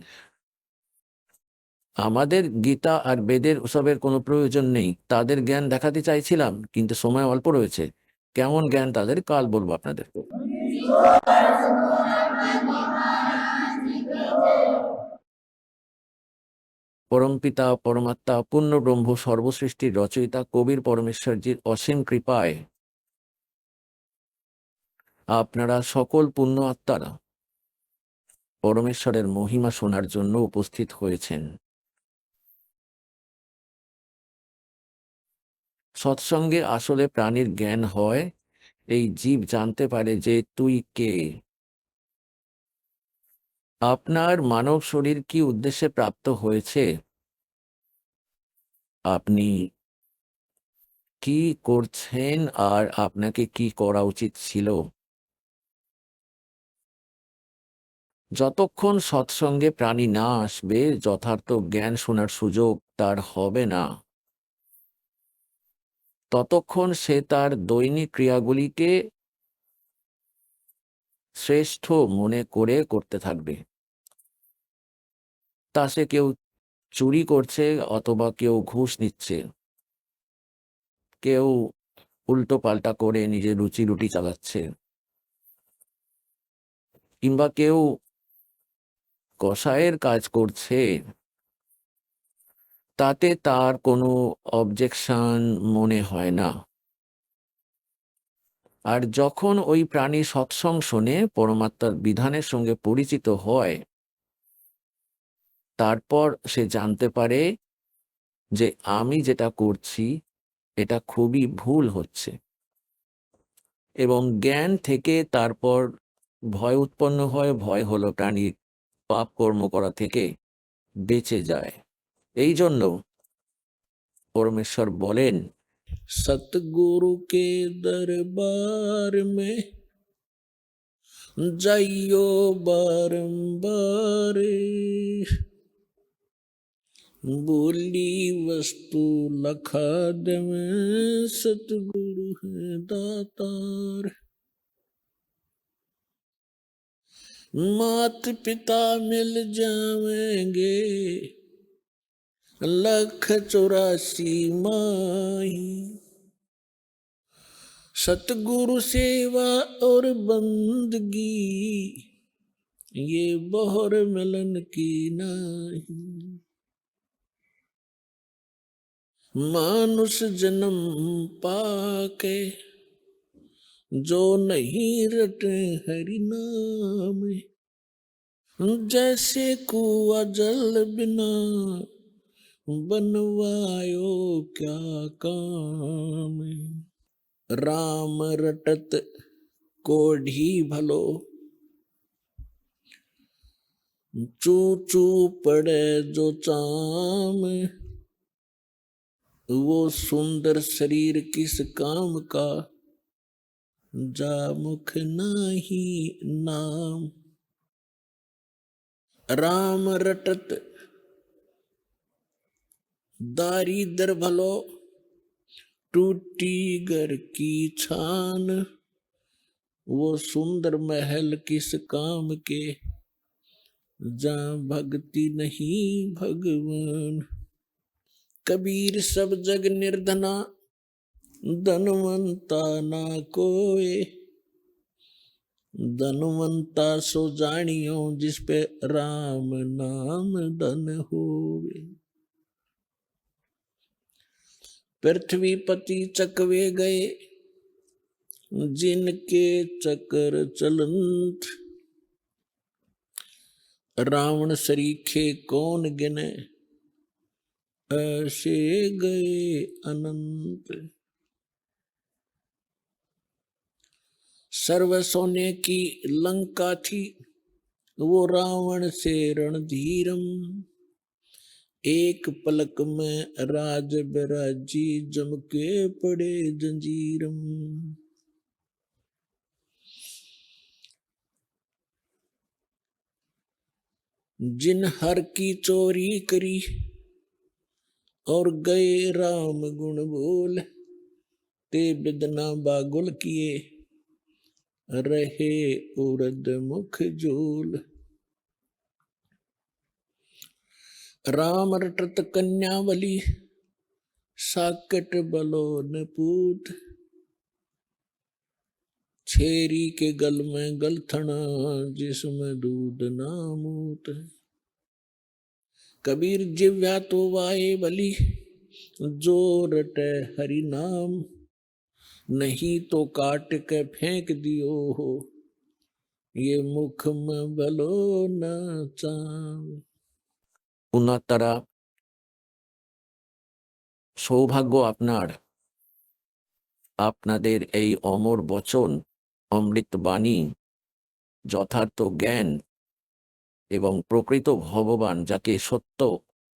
আমাদের গীতা আর বেদের ওসবের কোনো প্রয়োজন নেই। তাদের জ্ঞান দেখাতে চাইছিলাম, কিন্তু সময় অল্প রয়েছে। কেমন জ্ঞান তাদের কাল বলবো আপনাদের। পরমপিতা পরমাত্মা পূর্ণ ব্রহ্ম সর্বসৃষ্টির রচয়িতা কবির পরমেশ্বরজির অসীম কৃপায় আপনারা সকল পুণ্য আত্মারা পরমেশ্বরের মহিমা শোনার জন্য উপস্থিত হয়েছেন। সৎসঙ্গে আসলে প্রাণীর জ্ঞান হয়, এই জীব জানতে পারে যে তুই কে, আপনার মানব শরীর কি উদ্দেশ্যে প্রাপ্ত হয়েছে, আপনি কি করছেন আর আপনাকে কি করা উচিত ছিল। যতক্ষণ সৎসঙ্গে প্রাণী না আসবে, যথার্থ জ্ঞান শোনার সুযোগ তার হবে না, ততক্ষণ সে তার দৈনিক ক্রিয়াগুলিকে শ্রেষ্ঠ মনে করে করতে থাকবে। তা সে কেউ চুরি করছে, অথবা কেউ ঘুষ নিচ্ছে, কেউ উল্টো পাল্টা করে নিজের রুচি রুটি চালাচ্ছে, কিংবা কেউ কসাইয়ের কাজ করছে, তাতে তার কোনো অবজেকশন মনে হয় না। আর যখন ওই প্রাণী সৎসঙ্গ শোনে, পরমাত্মার বিধানের সঙ্গে পরিচিত হয়, তারপর সে জানতে পারে যে আমি যেটা করছি এটা খুবই ভুল হচ্ছে, এবং জ্ঞান থেকে তারপর ভয় উৎপন্ন হয়। ভয় হলো প্রাণীর পাপ কর্ম করা থেকে বেঁচে যায়। এই জন্য পরমেশ্বর বলেন,
सतगुरु के दरबार में जाइयो बारंबार, बोली वस्तु लखा देवे, सतगुरु है दातार। मात पिता मिल जावेंगे, लख 84 माही। सतगुरु सेवा और बंदगी, ये बहुर मिलन की नाही। मानुष जन्म पाके जो नहीं रटे हरि नाम, जैसे कुआ जल बिना बनवायो क्या काम। राम रटत कोढ़ी भलो, चू चू पड़े जो चाम। वो सुंदर शरीर किस काम का, जा मुख नाही नाम। राम रटत दारिद्र भलो, टूटी घर की छान। वो सुंदर महल किस काम के, जहाँ भक्ति नहीं भगवान। कबीर सब जग निर्धना, धनवंता ना कोय। धनवंता सो जानियो, जिस पे राम नाम धन होवे। पृथ्वीपति चकवे गए, जिनके चक्र चलंत। रावण सरीखे कौन गिने, ऐसे गए अनंत। सर्व सोने की लंका थी, वो रावण से रणधीरम। एक पलक में राज बिराजी, जम के पड़े जंजीरम। जिन हर की चोरी करी, और गए राम गुण बोल। ते बिदना बागुल किए, रहे उड़द मुख झूल। राम रटत कन्यावली, साकट बलो न पूत। छेरी के गल में गलथना, जिसमें दूध ना मूत। कबीर जिव्या तो वाए बली, जो रटे हरि नाम। नहीं तो काट के फेंक दियो हो, ये मुख में बलो न चाम।
উন্নতরা সৌভাগ্য আপনার, আপনাদের এই অমর বচন, অমৃত বাণী, যথার্থ জ্ঞান এবং প্রকৃত ভগবান, যাকে সত্য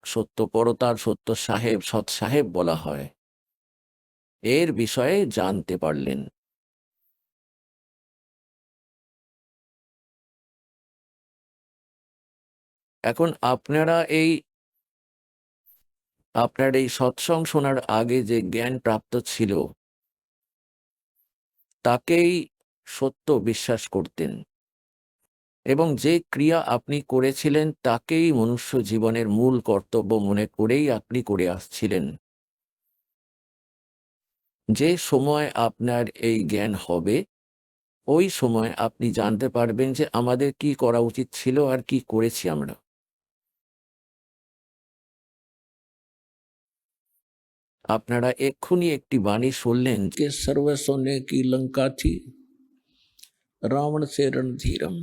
সত্যপরতার সত্য সাহেব, সৎ সাহেব বলা হয়, এর বিষয়ে জানতে পারলেন। এখন আপনার এই সৎসং শোনার আগে যে জ্ঞান প্রাপ্ত ছিল, তাকেই সত্য বিশ্বাস করতেন, এবং যে ক্রিয়া আপনি করেছিলেন তাকেই মনুষ্য জীবনের মূল কর্তব্য মনে করেই আপনি করে আসছিলেন। যে সময় আপনার এই জ্ঞান হবে, ওই সময় আপনি জানতে পারবেন যে আমাদের কি করা উচিত ছিল আর কি করেছি আমরা। আপনারা এক্ষুনি একটি বাণী শুনলেন,
के सर्व सोने की लंका थी, रावण से रणधीरम।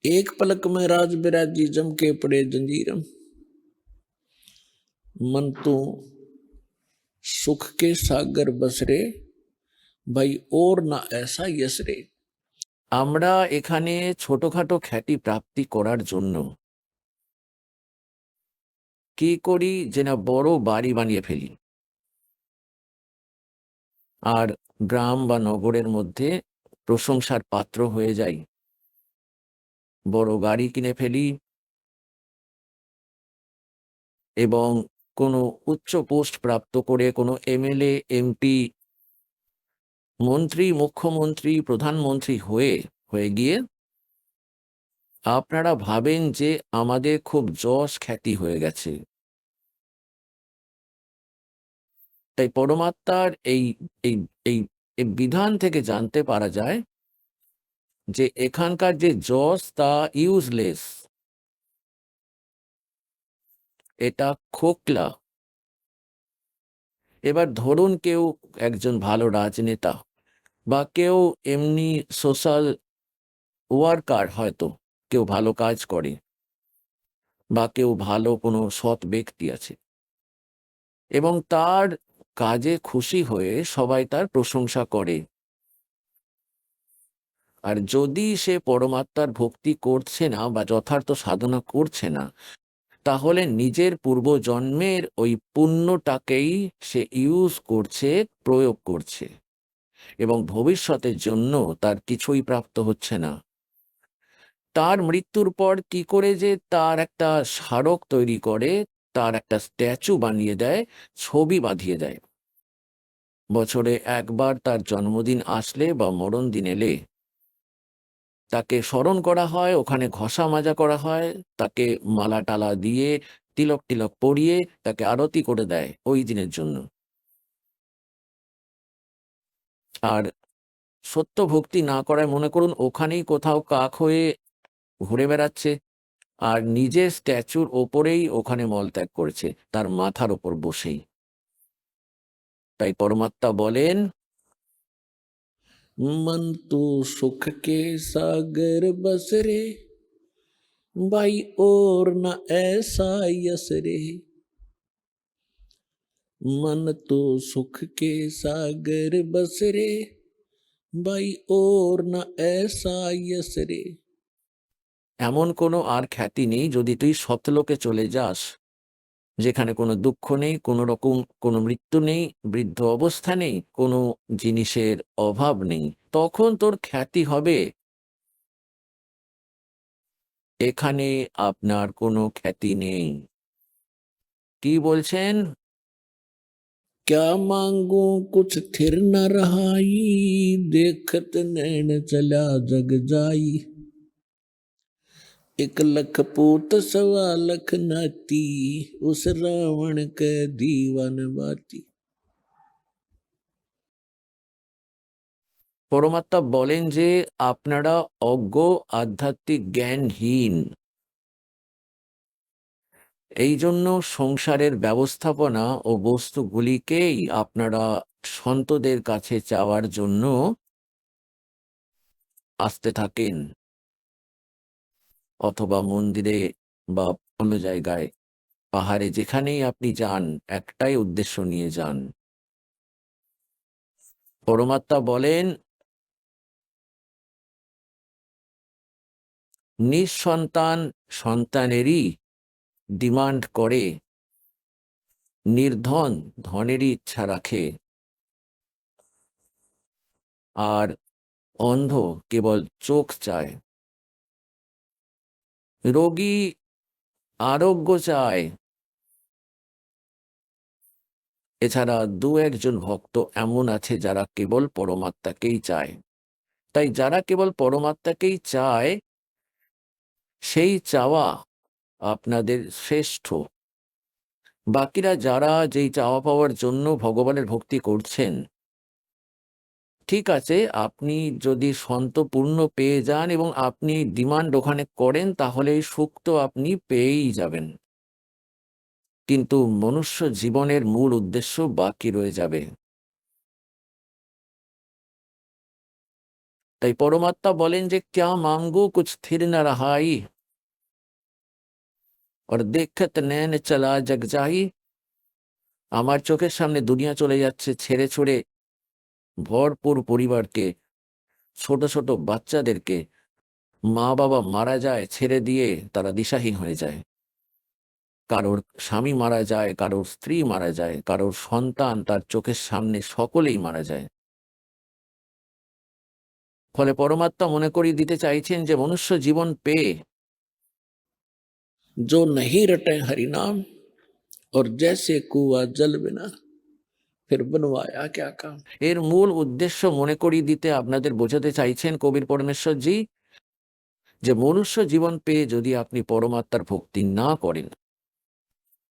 एक पलक में राज बिराजी जम के पड़े जंजीरम, मन तो सुख के सागर बसरे, भाई और ना ऐसा यसरे।
আমরা এখানে ছোটখাটো খ্যাতি প্রাপ্তি করার জন্য কি করি যে না বড় বাড়ি বানিয়ে ফেলি, আর গ্রাম বা নগরের মধ্যে প্রশংসার পাত্র হয়ে যাই, বড় গাড়ি কিনে ফেলি এবং কোনো উচ্চ পোস্ট প্রাপ্ত করে কোনো এমএলএ, এমপি, মন্ত্রী, মুখ্যমন্ত্রী, প্রধানমন্ত্রী হয়ে হয়ে গিয়ে আপনারা ভাবেন যে আমাদের খুব যশ খ্যাতি হয়ে গেছে। তাই পরমাত্মার এই এই এই এই বিধান থেকে জানতে পারা যায় যে এখানকার যে যশ তা ইউজলেস, এটা খোকলা। এবার ধরুন কেউ একজন ভালো রাজনেতা বা কেউ এমনি সোশ্যাল ওয়ার্কার, হয়তো কেউ ভালো কাজ করে বা কেউ ভালো কোনো সৎ ব্যক্তি আছে এবং তার কাজে খুশি হয়ে সবাই তার প্রশংসা করে। আর যদি সে পরমাত্মার ভক্তি করছে না বা যথার্থ সাধনা করছে না, তাহলে নিজের পূর্বজন্মের ওই পুণ্যটাকেই সে ইউজ করছে, প্রয়োগ করছে, এবং ভবিষ্যতের জন্য তার কিছুই প্রাপ্ত হচ্ছে না। তার মৃত্যুর পর কি করে যে তার একটা স্মারক তৈরি করে, তার একটা স্ট্যাচু বানিয়ে দেয়, ছবি বাঁধিয়ে দেয়। বছরে একবার তার জন্মদিন আসলে বা মরণ দিন এলে তাকে স্মরণ করা হয়, ওখানে ঘষা মাজা করা হয়, তাকে মালা টালা দিয়ে তিলক টিলক পরিয়ে তাকে আরতি করে দেয় ওই দিনের জন্য। আর সত্য ভক্তি না করায় মনে করুন ওখানেই কোথাও কাক হয়ে ঘুরে বেড়াচ্ছে আর নিজের স্ট্যাচুর ওপরেই ওখানে মলত্যাগ করেছে, তার মাথার ওপর বসেই। তাই পরমাত্মা বলেন,
मन तो सुख के सागर बसरे, भाई और न ऐसा यसरे। मन तो सुख के सागर बसरे, भाई और न ऐसा यसरे।
এমন কোনো আর খ্যাতি নেই যদি তুই সতলোকে চলে যাস, যেখানে কোনো দুঃখ নেই, কোনো রকম কোনো মৃত্যু নেই, বৃদ্ধ অবস্থা নেই, কোনো জিনিসের অভাব নেই, তখন তোর খ্যাতি হবে। এখানে আপনার কোনো খ্যাতি নেই। কি বলছেন?
क्या मांगू कुछ थिर न रहाई, देखत नैन चला जग जाई। एक लख पूत सवा लख नाती, उस रावण के दीवान बाती।
পরমাত্মা বলেন যে আপনারা অজ্ঞ, আধ্যাত্মিক জ্ঞানহীন। এই জন্য সংসারের ব্যবস্থাপনা ও বস্তুগুলিকেই আপনারা সন্তদের কাছে চাওয়ার জন্য আসতে থাকেন, অথবা মন্দিরে বা অন্য জায়গায়, পাহাড়ে, যেখানেই আপনি যান একটাই উদ্দেশ্য নিয়ে যান। পরমাত্মা বলেন, নিঃসন্তান সন্তানেরই ডিমান্ড করে, নির্ধন ধনেরই ইচ্ছা রাখে, আর অন্ধ কেবল চোখ চায়, রোগী আরোগ্য চায়। এছাড়া দু একজন ভক্ত এমন আছে যারা কেবল পরমাত্মাকেই চায়। তাই যারা কেবল পরমাত্মাকেই চায়, সেই চাওয়া আপনাদের শ্রেষ্ঠ। বাকিরা যারা যেই চাওয়া পাওয়ার জন্য ভগবানের ভক্তি করছেন, ঠিক আছে, আপনি যদি সন্তপূর্ণ পেয়ে যান এবং আপনি ডিমান্ড ওখানে করেন, তাহলে এই সুখ তো আপনি পেয়েই যাবেন, কিন্তু মনুষ্য জীবনের মূল উদ্দেশ্য বাকি রয়ে যাবে। তাই পরমাত্মা বলেন যে ক্যা মাঙ্গো কুছ স্থির না রাহাই और देखत नैन चला जग जाई। আমার চোখের সামনে দুনিয়া চলে যাচ্ছে ছেড়ে ছুড়ে ভরপুর পরিবারকে, ছোট ছোট বাচ্চাদেরকে। মা বাবা মারা যায় ছেড়ে দিয়ে, তারা দিশাহীন হয়ে যায়। কারোর স্বামী মারা যায়, কারোর স্ত্রী মারা যায়, কারোর সন্তান তার চোখের সামনে, সকলেই মারা যায়। ফলে পরমাত্মা মনে করিয়ে দিতে চাইছেন যে মনুষ্য জীবন পেয়ে
जो नहीं रटे हरि नाम और जैसे कुआ जल बिना, फिर बनवाया क्या काम।
এর মূল উদ্দেশ্য মনে করিয়ে দিতে আপনাদের বোঝাতে চাইছেন কবির পরমেশ্বরজি যে মনুষ্য জীবন পেয়ে যদি আপনি পরমাত্মার ভক্তি না করেন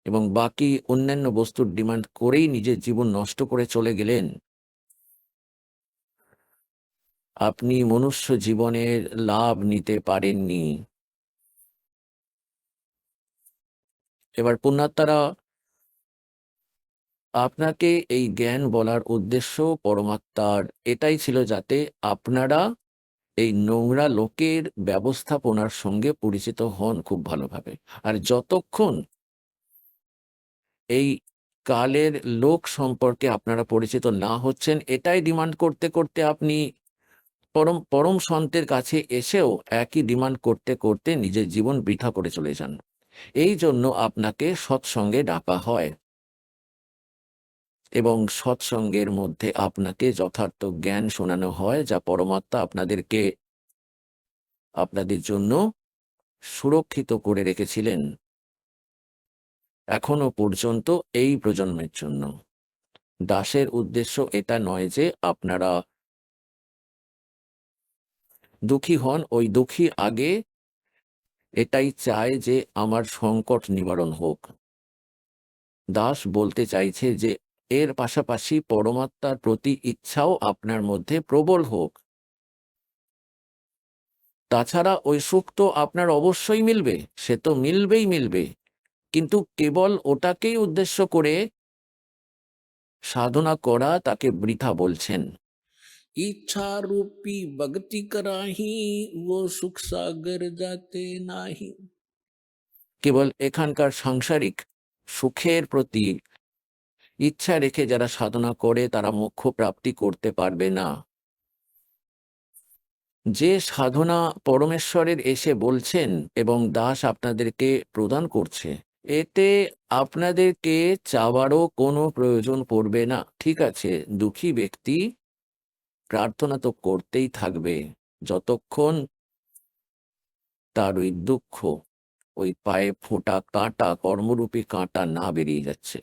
এবং বাকি অন্যান্য বস্তুর ডিমান্ড করেই নিজের জীবন নষ্ট করে চলে গেলেন, আপনি মনুষ্য জীবনের লাভ নিতে পারেননি। এবার পুণ্যাত্মারা, আপনাকে এই জ্ঞান বলার উদ্দেশ্য পরমাত্মার এটাই ছিল যাতে আপনারা এই নোংরা লোকের ব্যবস্থাপনার সঙ্গে পরিচিত হন খুব ভালোভাবে। আর যতক্ষণ এই কালের লোক সম্পর্কে আপনারা পরিচিত না হচ্ছেন, এটাই ডিমান্ড করতে করতে আপনি পরম পরম সন্তের কাছে এসেও একই ডিমান্ড করতে করতে নিজের জীবন বৃথা করে চলে যান। এই জন্য আপনাকে সৎসঙ্গে ডাকা হয় এবং সৎসঙ্গের মধ্যে আপনাকে যথার্থ জ্ঞান শোনানো হয়, যা পরমাত্মা আপনাদেরকে আপনাদের জন্য সুরক্ষিত করে রেখেছিলেন এখনো পর্যন্ত এই প্রজন্মের জন্য। দাসের উদ্দেশ্য এটা নয় যে আপনারা দুঃখী হন, ওই দুঃখী আগে এটাই চায় যে আমার সংকট নিবারণ হোক। দাস বলতে চাইছে যে এর পাশাপাশি পরমাত্মার প্রতি ইচ্ছাও আপনার মধ্যে প্রবল হোক। তাছাড়া ওই সুখ তো আপনার অবশ্যই মিলবে, সে তো মিলবেই মিলবে, কিন্তু কেবল ওটাকেই উদ্দেশ্য করে সাধনা করা তাকে বৃথা বলছেন।
इच्छा रूपी भक्ति कराही, वो सुख सागर जाते नाही।
কেবল এখানকার সাংসারিক সুখের প্রতি ইচ্ছা রেখে যারা সাধনা করে তারা মোক্ষ প্রাপ্তি করতে পারবে না। যে সাধনা পরমেশ্বরের এসে বলছেন এবং দাস আপনাদেরকে প্রদান করছে, এতে আপনাদেরকে চাওয়ারও কোনো প্রয়োজন পড়বে না। ঠিক আছে, দুঃখী ব্যক্তি প্রার্থনা তো করতেই থাকবে যতক্ষণ তার ওই দুঃখ, ওই পায়ে ফোটা কাঁটা, কর্মরূপী কাঁটা না বেরিয়ে যাচ্ছে।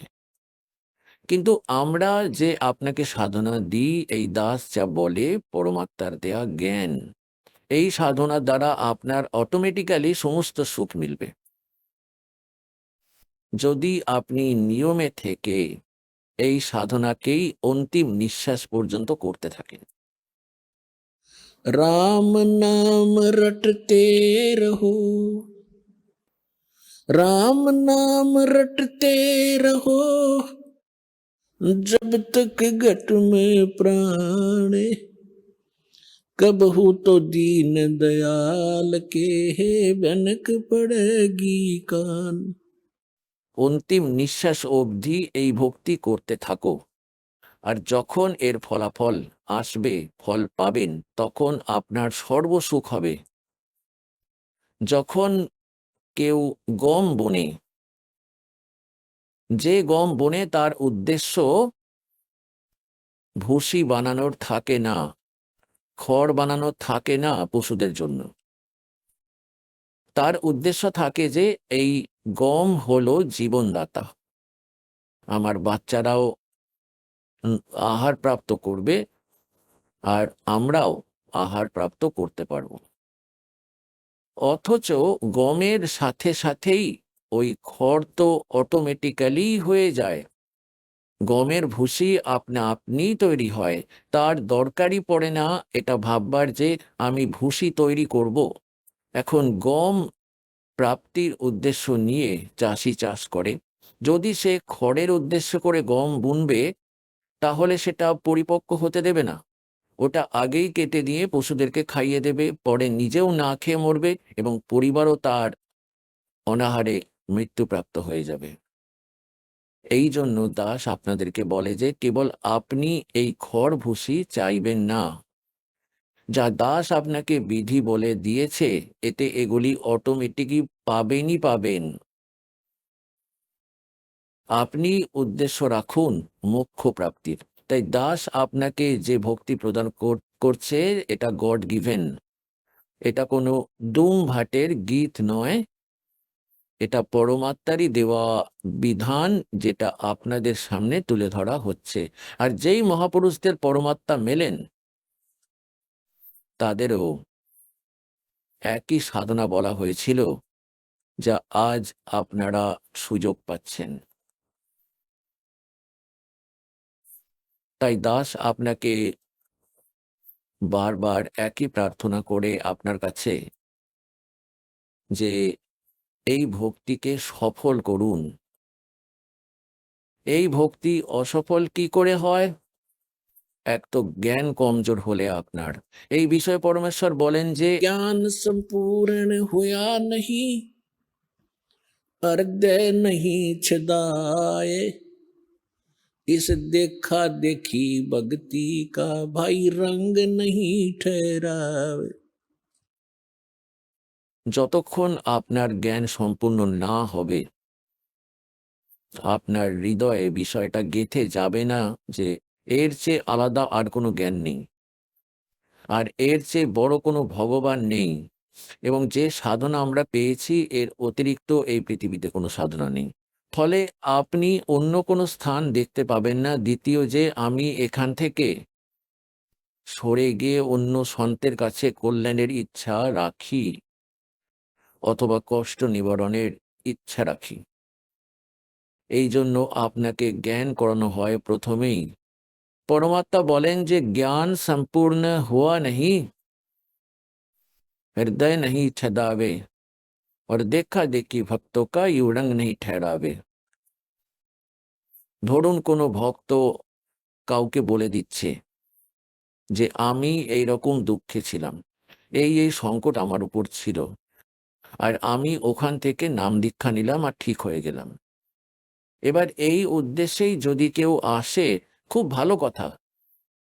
কিন্তু আমরা যে আপনাকে সাধনা দিই, এই দাস যা বলে পরমাত্মার দেয়া জ্ঞান, এই সাধনার দ্বারা আপনার অটোমেটিক্যালি সমস্ত সুখ মিলবে যদি আপনি নিয়মে থেকে এই সাধনাকেই অন্তিম নিঃশ্বাস পর্যন্ত করতে থাকেন।
राम नाम रटते रहो, राम नाम रटते रहो, जब तक घट में प्राण, कबहू तो दीन दयाल के बनक पड़ेगी कान।
অন্তিম নিঃশ্বাস অবধি এই ভক্তি করতে থাকো, আর যখন এর ফলাফল আসবে, ফল পাবেন, তখন আপনার সর্বসুখ হবে। যখন কেউ গম বোনে, যে গম বোনে তার উদ্দেশ্য ভুসি বানানোর থাকে না, খড় বানানোর থাকে না পশুদের জন্য। তার উদ্দেশ্য থাকে যে এই গম হলো জীবনদাতা, আমার বাচ্চারাও আহার প্রাপ্ত করবে আর আমরাও আহার প্রাপ্ত করতে পারব। অথচ গমের সাথে সাথেই ওই খড় তো অটোমেটিক্যালি হয়ে যায়, গমের ভুসি আপনা আপনি তৈরি হয়, তার দরকারই পড়ে না এটা ভাববার যে আমি ভুসি তৈরি করব। এখন গম প্রাপ্তির উদ্দেশ্য নিয়ে চাষি চাষ করে, যদি সে খড়ের উদ্দেশ্য করে গম বুনবে তাহলে সেটা পরিপক্ক হতে দেবে না, ওটা আগেই কেটে দিয়ে পশুদেরকে খাইয়ে দেবে, পরে নিজেও না খেয়ে মরবে এবং পরিবারও তার অনাহারে মৃত্যুপ্রাপ্ত হয়ে যাবে। এই জন্য দাস আপনাদেরকে বলে যে কেবল আপনি এই খড় ভুসি চাইবেন না। যা দাস আপনাকে বিধি বলে দিয়েছে এতে এগুলি অটোমেটিকই পাবেন। আপনি উদ্দেশ্য রাখুন মোক্ষ প্রাপ্তির। তাই দাস আপনাকে যে ভক্তি প্রদান করছে এটা গড গিভেন, এটা কোনো দুম ভাটের গীত নয়, এটা পরমাত্মারই দেওয়া বিধান যেটা আপনাদের সামনে তুলে ধরা হচ্ছে। আর যেই মহাপুরুষদের পরমাত্মা মেলেন তাদেরও একই সাধনা বলা হয়েছিল যা আজ আপনারা সুযোগ পাচ্ছেন। তাই দাস আপনাকে বারবার একই প্রার্থনা করে আপনার কাছে যে এই ভক্তিকে সফল করুন। এই ভক্তি অসফল কি করে হয়? এক তো জ্ঞান কমজোর হলে আপনার। এই বিষয়ে পরমেশ্বর বলেন যে
ज्ञान संपूर्ण हुआ नहीं, हृदय नहीं छदाए, इस देखा देखी भक्ति का भाई रंग नहीं ठहरावे।
যতক্ষণ আপনার জ্ঞান সম্পূর্ণ না হবে আপনার হৃদয়ে বিষয়টা গেঁথে যাবে না যে এর চেয়ে আলাদা আর কোনো জ্ঞান নেই, আর এর চেয়ে বড় কোনো ভগবান নেই, এবং যে সাধনা আমরা পেয়েছি এর অতিরিক্ত এই পৃথিবীতে কোনো সাধনা নেই। ফলে আপনি অন্য কোনো স্থান দেখতে পাবেন না। দ্বিতীয় যে আমি এখান থেকে সরে গিয়ে অন্য সন্তের কাছে কল্যাণের ইচ্ছা রাখি অথবা কষ্ট নিবারণের ইচ্ছা রাখি। এই জন্য আপনাকে জ্ঞান করানো হয় প্রথমেই। পরমাত্মা বলেন যে জ্ঞান সম্পূর্ণ হুয়া नहीं, हृदय नहीं छदावे, और देखा देखी भक्तों का यूं रंग नहीं ठहरावे। ধরুন কোনো ভক্ত কাউকে বলে দিচ্ছে যে আমি এই রকম দুঃখে ছিলাম, এই সংকট আমার উপর ছিল, আর আমি ওখান থেকে নাম দীক্ষা নিলাম আর ঠিক হয়ে গেলাম। এবার এই উদ্দেশ্যেই যদি কেউ আসে, খুব ভালো কথা,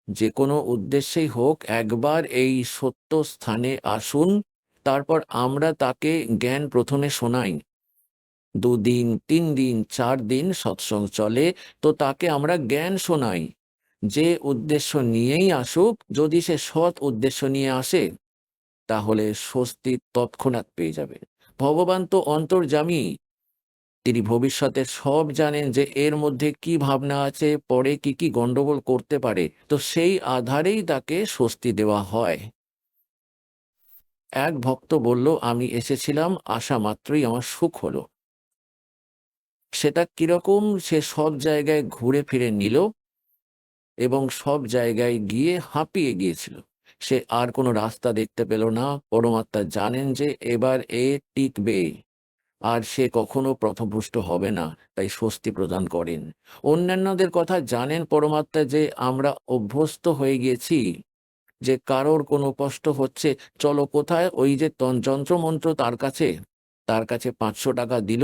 যে কোনো উদ্দেশ্যেই হোক একবার এই সত্য স্থানে আসুন, তারপর আমরা তাকে জ্ঞান প্রথমে শোনাই। 2 দিন 3 দিন 4 দিন সৎসঙ্গ চলে, তো তাকে আমরা জ্ঞান শোনাই। যে উদ্দেশ্য নিয়েই আসুক, যদি সে সৎ উদ্দেশ্য নিয়ে আসে তাহলে স্বস্তি তৎক্ষণাৎ পেয়ে যাবে। ভগবান তো অন্তর্যামী, তিনি ভবিষ্যতে সব জানেন যে এর মধ্যে কি ভাবনা আছে, পরে কি কি গন্ডগোল করতে পারে, তো সেই আধারেই তাকে স্বস্তি দেওয়া হয়। এক ভক্ত বলল আমি এসেছিলাম, আসা মাত্রই আমার সুখ হলো। সেটা কিরকম? সে সব জায়গায় ঘুরে ফিরে নিল এবং সব জায়গায় গিয়ে হাঁপিয়ে গিয়েছিল। সে আর কোনো রাস্তা দেখতে পেল না। পরমাত্মা জানেন যে এবার এ টিকবে আর সে কখনো পথভ্রষ্ট হবে না, তাই স্বস্তি প্রদান করেন। অন্যান্যদের কথা জানেন পরমাত্মা যে আমরা অভ্যস্ত হয়ে গিয়েছি, যে কারোর কোনো কষ্ট হচ্ছে, চলো কোথায়, ওই যে যন্ত্রমন্ত্র তার কাছে 500 টাকা দিল,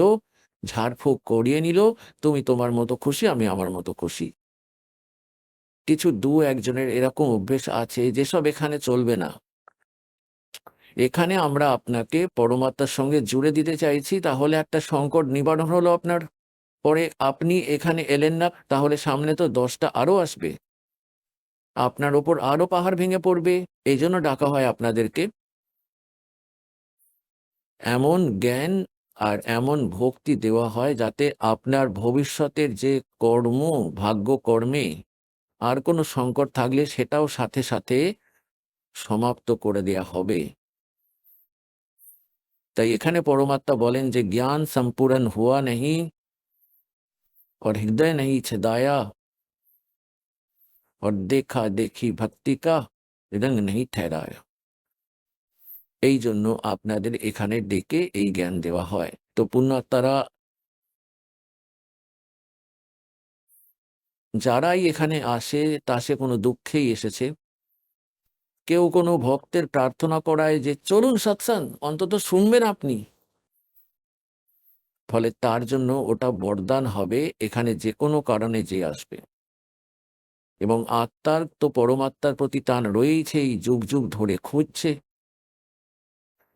ঝাড়ফুঁক করিয়ে নিল, তুমি তোমার মতো খুশি, আমি আমার মতো খুশি। কিছু 2-1 জনের এরকম অভ্যেস আছে, যেসব এখানে চলবে না। এখানে আমরা আপনাকে পরমাত্মার সঙ্গে জুড়ে দিতে চাইছি, তাহলে একটা সংকট নিবারণ হলো আপনার। পরে আপনি এখানে এলেন না, তাহলে সামনে তো 10টা আরো আসবে, আপনার ওপর আরো পাহাড় ভেঙে পড়বে। এই জন্য ডাকা হয় আপনাদেরকে। এমন জ্ঞান আর এমন ভক্তি দেওয়া হয় যাতে আপনার ভবিষ্যতের যে কর্ম, ভাগ্য কর্মে আর কোনো সংকট থাকলে সেটাও সাথে সাথে সমাপ্ত করে দেয়া হবে। তাই এখানে পরমাত্মা বলেন যে জ্ঞান সম্পূর্ণ হুয়া नहीं, और हृदय नहीं छदाया, और देखा देखी भक्ति का रंग नहीं ठहराया। এই জন্য আপনাদের এখানে ডেকে এই জ্ঞান দেওয়া হয়। তো পুণ্যাত্মারা যারাই এখানে আসে তা সে কোনো দুঃখেই এসেছে, কেউ কোনো ভক্তের প্রার্থনা করায় যে চলুন সৎসঙ্গ, অন্তত শুনবেন আপনি, ফলে তার জন্য ওটা বরদান হবে এখানে যে কোনো কারণে যে আসবে। এবং আত্মার তো পরমাত্মার প্রতি টান রয়েছেই, যুগ যুগ ধরে খুঁজছে।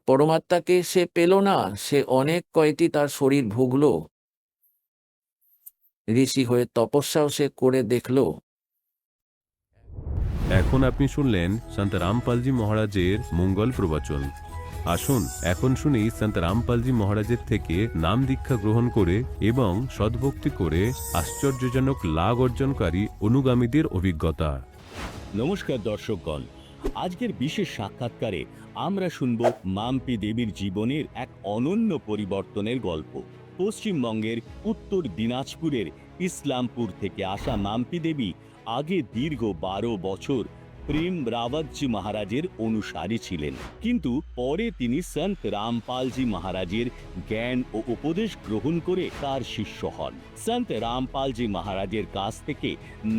পরমাত্মাকে সে পেল না, সে অনেক কয়টি তার শরীর ভুগলো, ঋষি হয়ে তপস্যাও সে করে দেখলো।
এখন আপনি শুনলেন সন্ত রামপালজি মহারাজের মঙ্গল প্রবচন। আসুন এখন শুনি সন্ত রামপালজি মহারাজের থেকে নাম দীক্ষা গ্রহণ করে এবং সদ্ভক্তি করে আশ্চর্যজনক লাভ অর্জনকারী অনুগামীদের অভিজ্ঞতা।
নমস্কার দর্শকগণ, আজকের বিশেষ সাক্ষাৎকারে আমরা শুনব মাম্পি দেবীর জীবনের এক অনন্য পরিবর্তনের গল্প। পশ্চিমবঙ্গের উত্তর দিনাজপুরের ইসলামপুর থেকে আসা মাম্পি দেবী আগে দীর্ঘ 12 বছর প্রেম রাওয়াতজি মহারাজের অনুসারী ছিলেন, কিন্তু পরে তিনি সন্ত রামপালজি মহারাজের জ্ঞান ও উপদেশ গ্রহণ করে তার শিষ্য হন। সন্ত রামপালজি মহারাজের কাছ থেকে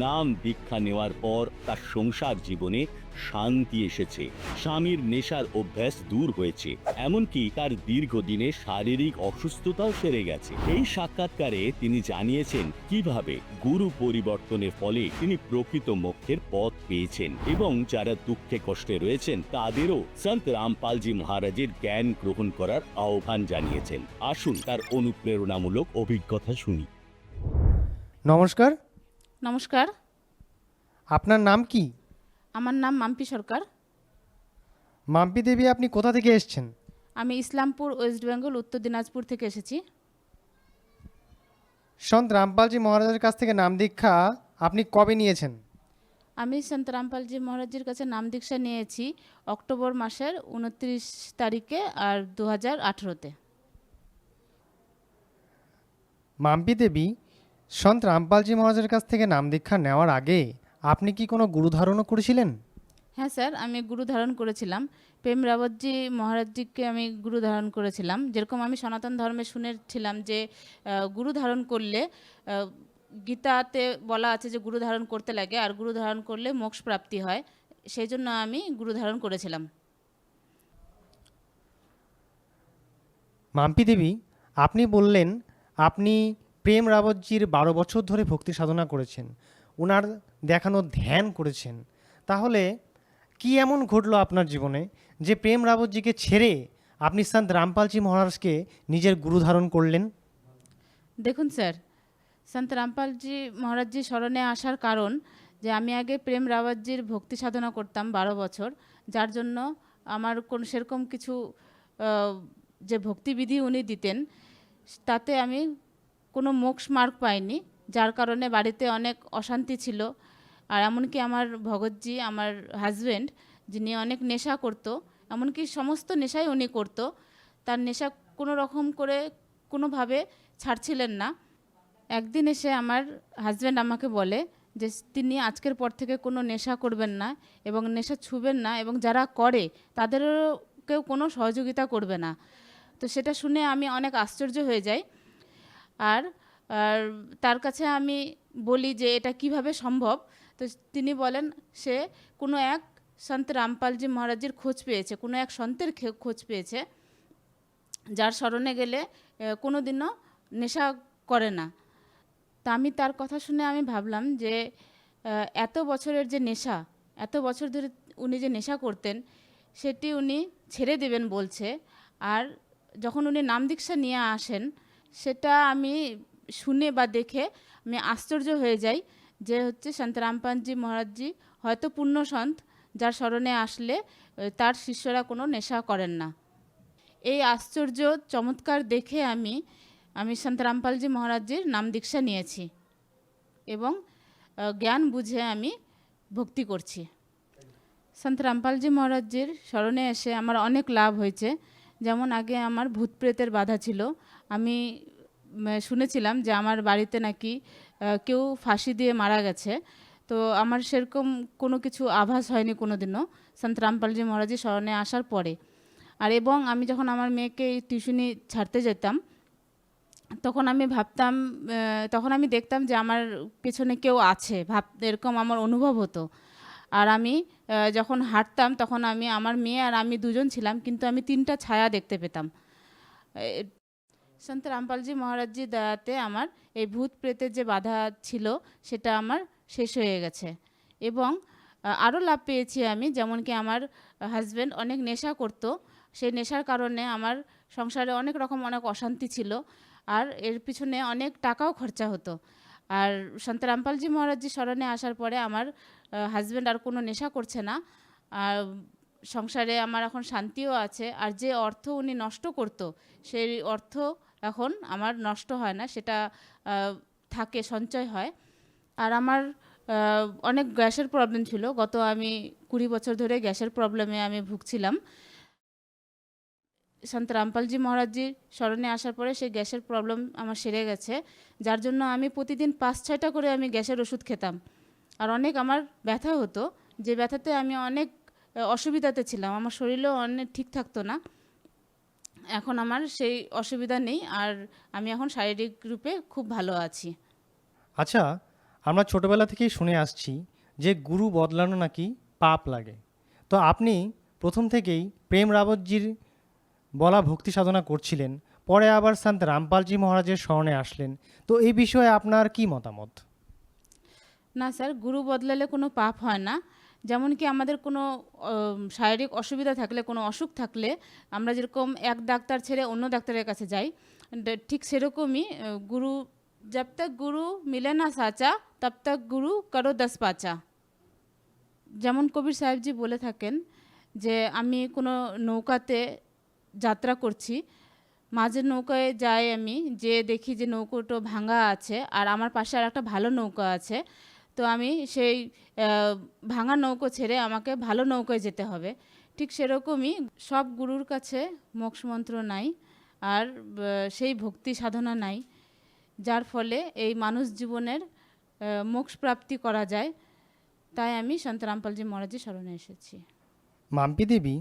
নাম দীক্ষা নেওয়ার পর তার সংসার জীবনে শান্তি এসেছে, স্বামীর নেশার অভ্যাস দূর হয়েছে, এমনকি তার দীর্ঘদিনের শারীরিক অসুস্থতাও সেরে গেছে। এই সাক্ষাৎকারে তিনি জানিয়েছেন কিভাবে গুরু পরিবর্তনের ফলে তিনি প্রকৃত মোক্ষের পথ পেয়েছেন এবং যারা দুঃখে কষ্টে রয়েছেন তাদেরও সন্ত রামপালজি মহারাজের জ্ঞান গ্রহণ করার আহ্বান জানিয়েছেন। আসুন তার অনুপ্রেরণামূলক অভিজ্ঞতা শুনি।
নমস্কার,
নমস্কার,
আপনার নাম কি?
আমার নাম মাম্পি সরকার।
মাম্পি দেবী, আপনি কোথা থেকে এসেছেন?
আমি ইসলামপুর, ওয়েস্ট বেঙ্গল, উত্তর দিনাজপুর থেকে এসেছি।
সন্ত রামপালজি মহারাজের কাছ থেকে নাম দীক্ষা আপনি কবে নিয়েছেন?
আমি সন্ত রামপালজি মহারাজের কাছে নাম দীক্ষা নিয়েছি অক্টোবর মাসের 29 তারিখে আর 2018-তে।
মাম্পি দেবী, সন্ত রামপালজি মহারাজের কাছ থেকে নাম দীক্ষা নেওয়ার আগে আপনি কি কোনো গুরু ধারণও করেছিলেন?
হ্যাঁ স্যার, আমি গুরু ধারণ করেছিলাম। প্রেম রাওয়াতজি মহারাজজিকে আমি গুরু ধারণ করেছিলাম। যেরকম আমি সনাতন ধর্মে শুনেছিলাম যে গুরু ধারণ করলে গীতাতে বলা আছে যে গুরু ধারণ করতে লাগে, আর গুরু ধারণ করলে মোক্ষ প্রাপ্তি হয়। সেই জন্য আমি গুরু ধারণ করেছিলাম।
মাম্পি দেবী, আপনি বললেন আপনি প্রেম রাওয়াতজির 12 বছর ধরে ভক্তি সাধনা করেছেন, ওনার দেখানো ধ্যান করেছেন। তাহলে কি এমন ঘটলো আপনার জীবনে যে প্রেম রাওয়াতজিকে ছেড়ে আপনি সন্ত রামপালজি মহারাজকে নিজের গুরু ধারণ করলেন?
দেখুন স্যার, সন্ত রামপালজি মহারাজজি স্মরণে আসার কারণ যে আমি আগে প্রেম রাওয়াতজির ভক্তি সাধনা করতাম 12 বছর, যার জন্য আমার কোনো সেরকম কিছু যে ভক্তিবিধি উনি দিতেন তাতে আমি কোনো মোক্ষ মার্গ পাইনি, যার কারণে বাড়িতে অনেক অশান্তি ছিল। আর এমনকি আমার ভগতজি, আমার হাজব্যান্ড, যিনি অনেক নেশা করতো, এমনকি সমস্ত নেশাই উনি করতো, তার নেশা কোনো রকম করে কোনোভাবে ছাড়ছিলেন না। একদিন এসে আমার হাজব্যান্ড আমাকে বলে যে তিনি আজকের পর থেকে কোনো নেশা করবেন না এবং নেশা ছুবেন না, এবং যারা করে তাদেরও কেউ কোনো সহযোগিতা করবে না। তো সেটা শুনে আমি অনেক আশ্চর্য হয়ে যাই। আর তার কাছে আমি বলি যে এটা কিভাবে সম্ভব। তো তিনি বলেন সে কোনো এক সন্ত রামপালজি মহারাজের খোঁজ পেয়েছে, কোনো এক সন্তের খোঁজ পেয়েছে যার শরণে গেলে কোনো দিনও নেশা করে না। তা আমি তার কথা শুনে আমি ভাবলাম যে এত বছরের যে নেশা, এত বছর ধরে উনি যে নেশা করতেন সেটি উনি ছেড়ে দেবেন বলছে। আর যখন উনি নাম দীক্ষা নিয়ে আসেন সেটা আমি শুনে বা দেখে আমি আশ্চর্য হয়ে যাই যে হচ্ছে সন্ত রামপালজি মহারাজজি হয়তো পূর্ণ সন্ত, যার শরণে আসলে তার শিষ্যরা কোনো নেশা করেন না। এই আশ্চর্য চমৎকার দেখে আমি সন্ত রামপালজি মহারাজজির নাম দীক্ষা নিয়েছি এবং জ্ঞান বুঝে আমি ভক্তি করছি। সন্ত রামপালজি মহারাজজির শরণে এসে আমার অনেক লাভ হয়েছে। যেমন আগে আমার ভূত প্রেতের বাধা ছিল। আমি শুনেছিলাম যে আমার বাড়িতে নাকি কেউ ফাঁসি দিয়ে মারা গেছে। তো আমার সেরকম কোনো কিছু আভাস হয়নি কোনো দিনও সন্ত রামপালজি মহারাজজি শরণে আসার পরে। আর এবং আমি যখন আমার মেয়েকে টিউশনি ছাড়তে যেতাম তখন আমি ভাবতাম, তখন আমি দেখতাম যে আমার পেছনে কেউ আছে, এরকম আমার অনুভব হতো। আর আমি যখন হাঁটতাম তখন আমি আমার মেয়ে আর আমি দুজন ছিলাম, কিন্তু আমি 3টা ছায়া দেখতে পেতাম। সন্ত রামপালজি মহারাজজি দয়াতে আমার এই ভূত প্রেতের যে বাধা ছিল সেটা আমার শেষ হয়ে গেছে। এবং আরও লাভ পেয়েছি আমি, যেমন কি আমার হাজব্যান্ড অনেক নেশা করতো, সেই নেশার কারণে আমার সংসারে অনেক অশান্তি ছিল, আর এর পিছনে অনেক টাকাও খরচা হতো। আর সন্ত রামপালজি মহারাজজি স্মরণে আসার পরে আমার হাজব্যান্ড আর কোনো নেশা করছে না, আর সংসারে আমার এখন শান্তিও আছে। আর যে অর্থ উনি নষ্ট করতো সেই অর্থ এখন আমার নষ্ট হয় না, সেটা থাকে, সঞ্চয় হয়। আর আমার অনেক গ্যাসের প্রবলেম ছিল, আমি 20 বছর ধরে গ্যাসের প্রবলেমে আমি ভুগছিলাম। সন্ত রামপালজি মহারাজজির স্মরণে আসার পরে সেই গ্যাসের প্রবলেম আমার সেরে গেছে, যার জন্য আমি প্রতিদিন 5-6টা করে আমি গ্যাসের ওষুধ খেতাম। আর অনেক আমার ব্যথা হতো, যে ব্যথাতে আমি অনেক অসুবিধাতে ছিলাম, আমার শরীরেও অনেক ঠিক থাকতো না। এখন আমার সেই অসুবিধা নেই, আর আমি এখন শারীরিক রূপে খুব ভালো আছি।
আচ্ছা, আমরা ছোটবেলা থেকেই শুনে আসছি যে গুরু বদলানো নাকি পাপ লাগে। তো আপনি প্রথম থেকেই প্রেম রাবতজির বলা ভক্তি সাধনা করছিলেন, পরে আবার সন্ত রামপালজি মহারাজের স্মরণে আসলেন, তো এই বিষয়ে আপনার কি মতামত?
না স্যার, গুরু বদলালে কোনো পাপ হয় না। যেমন কি আমাদের কোনো শারীরিক অসুবিধা থাকলে, কোনো অসুখ থাকলে আমরা যেরকম এক ডাক্তার ছেড়ে অন্য ডাক্তারের কাছে যাই, ঠিক সেরকমই গুরু, जब तक गुरु मिले ना साचा तब तक गुरु करो 10 पाचा। যেমন কবির সাহেবজি বলে থাকেন যে আমি কোনো নৌকাতে যাত্রা করছি, মাঝের নৌকায় যাই, আমি যে দেখি যে নৌকোটো ভাঙা আছে আর আমার পাশে আর একটা ভালো নৌকা আছে, তো আমি সেই ভাঙা নৌকো ছেড়ে আমাকে ভালো নৌকায় যেতে হবে। ঠিক সেরকমই সব গুরুর কাছে মোক্ষ মন্ত্র নাই, আর সেই ভক্তি সাধনা নাই, যার ফলে এই মানুষ জীবনের মোক্ষ প্রাপ্তি করা যায়। তাই আমি সন্ত রামপালজি মহারাজের স্মরণে এসেছি।
মাম্পি দেবী,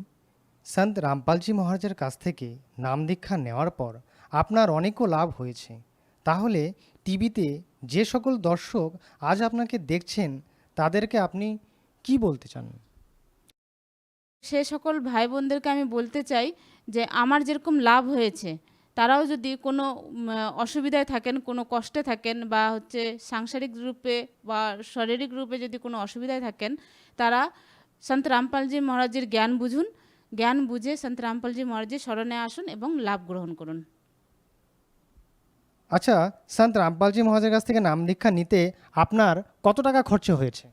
সন্ত রামপালজি মহারাজের কাছ থেকে নাম দীক্ষা নেওয়ার পর আপনার অনেকও লাভ হয়েছে, তাহলে টিভিতে যে সকল দর্শক আজ আপনাকে দেখছেন তাদেরকে আপনি কি বলতে চান?
সে সকল ভাই বোনদেরকে আমি বলতে চাই যে আমার যেরকম লাভ হয়েছে, তারাও যদি কোনো অসুবিধায় থাকেন, কোনো কষ্টে থাকেন, বা সাংসারিক রূপে বা শারীরিক রূপে যদি কোনো অসুবিধায় থাকেন, তারা সন্ত রামপালজি মহারাজের জ্ঞান বুঝুন, জ্ঞান বুঝে সন্ত রামপালজি মহারাজের স্মরণে আসুন এবং লাভ গ্রহণ করুন।
আচ্ছা, সন্ত রামপালজি মহারাজের কাছ থেকে নাম দীক্ষা নিতে আপনার কত টাকা খরচ হয়েছে?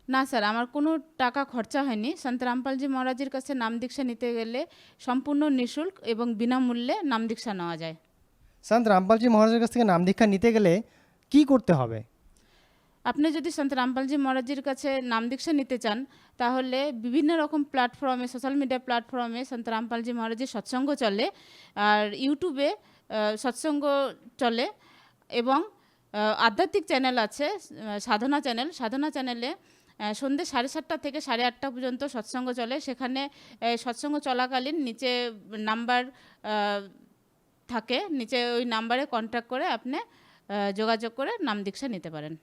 না স্যার, আমার কোনো টাকা খরচা হয়নি। সন্ত রামপালজি মহারাজের কাছে নাম দীক্ষা নিতে গেলে সম্পূর্ণ নিঃশুল্ক এবং বিনামূল্যে নাম দীক্ষা নেওয়া যায়।
সন্ত রামপালজি মহারাজের কাছ থেকে নাম দীক্ষা নিতে গেলে কি করতে হবে?
আপনি যদি সন্ত রামপালজি মহারাজের কাছে নাম দীক্ষা নিতে চান, তাহলে বিভিন্ন রকম প্ল্যাটফর্মে, সোশ্যাল মিডিয়া প্ল্যাটফর্মে সন্ত রামপালজি মহারাজের সৎসঙ্গ চলে, আর ইউটিউবে সৎসঙ্গ চলে, এবং আধ্যাত্মিক চ্যানেল আছে, সাধনা চ্যানেল। সাধনা চ্যানেলে সন্ধ্যে 7:30 থেকে 8:30 পর্যন্ত সৎসঙ্গ চলে। সেখানে সৎসঙ্গ চলাকালীন নিচে নাম্বার থাকে, নিচে ওই নাম্বারে কন্ট্যাক্ট করে আপনি যোগাযোগ করে নাম দীক্ষা নিতে পারেন।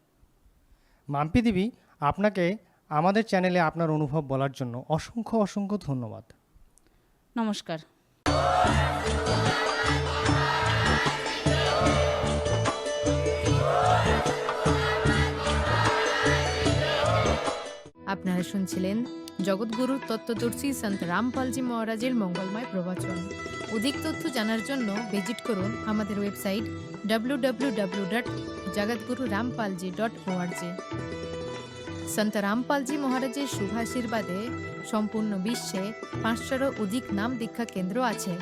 মাম্পি দেবী, আপনাকে আমাদের চ্যানেলে আপনার অনুভব বলার জন্য অসংখ্য অসংখ্য ধন্যবাদ।
নমস্কার।
আপনারা শুনছিলেন জগৎগুরু তত্ত্বদর্শী সন্ত রামপালজি মহারাজের মঙ্গলময় প্রবচন। অধিক তথ্য জানার জন্য ভিজিট করুন আমাদের ওয়েবসাইট www.jagatgururampalji.org। সন্ত রামপালজি মহারাজের শুভাশীর্বাদে সম্পূর্ণ বিশ্বে 500-এরও অধিক নাম দীক্ষা কেন্দ্র আছে,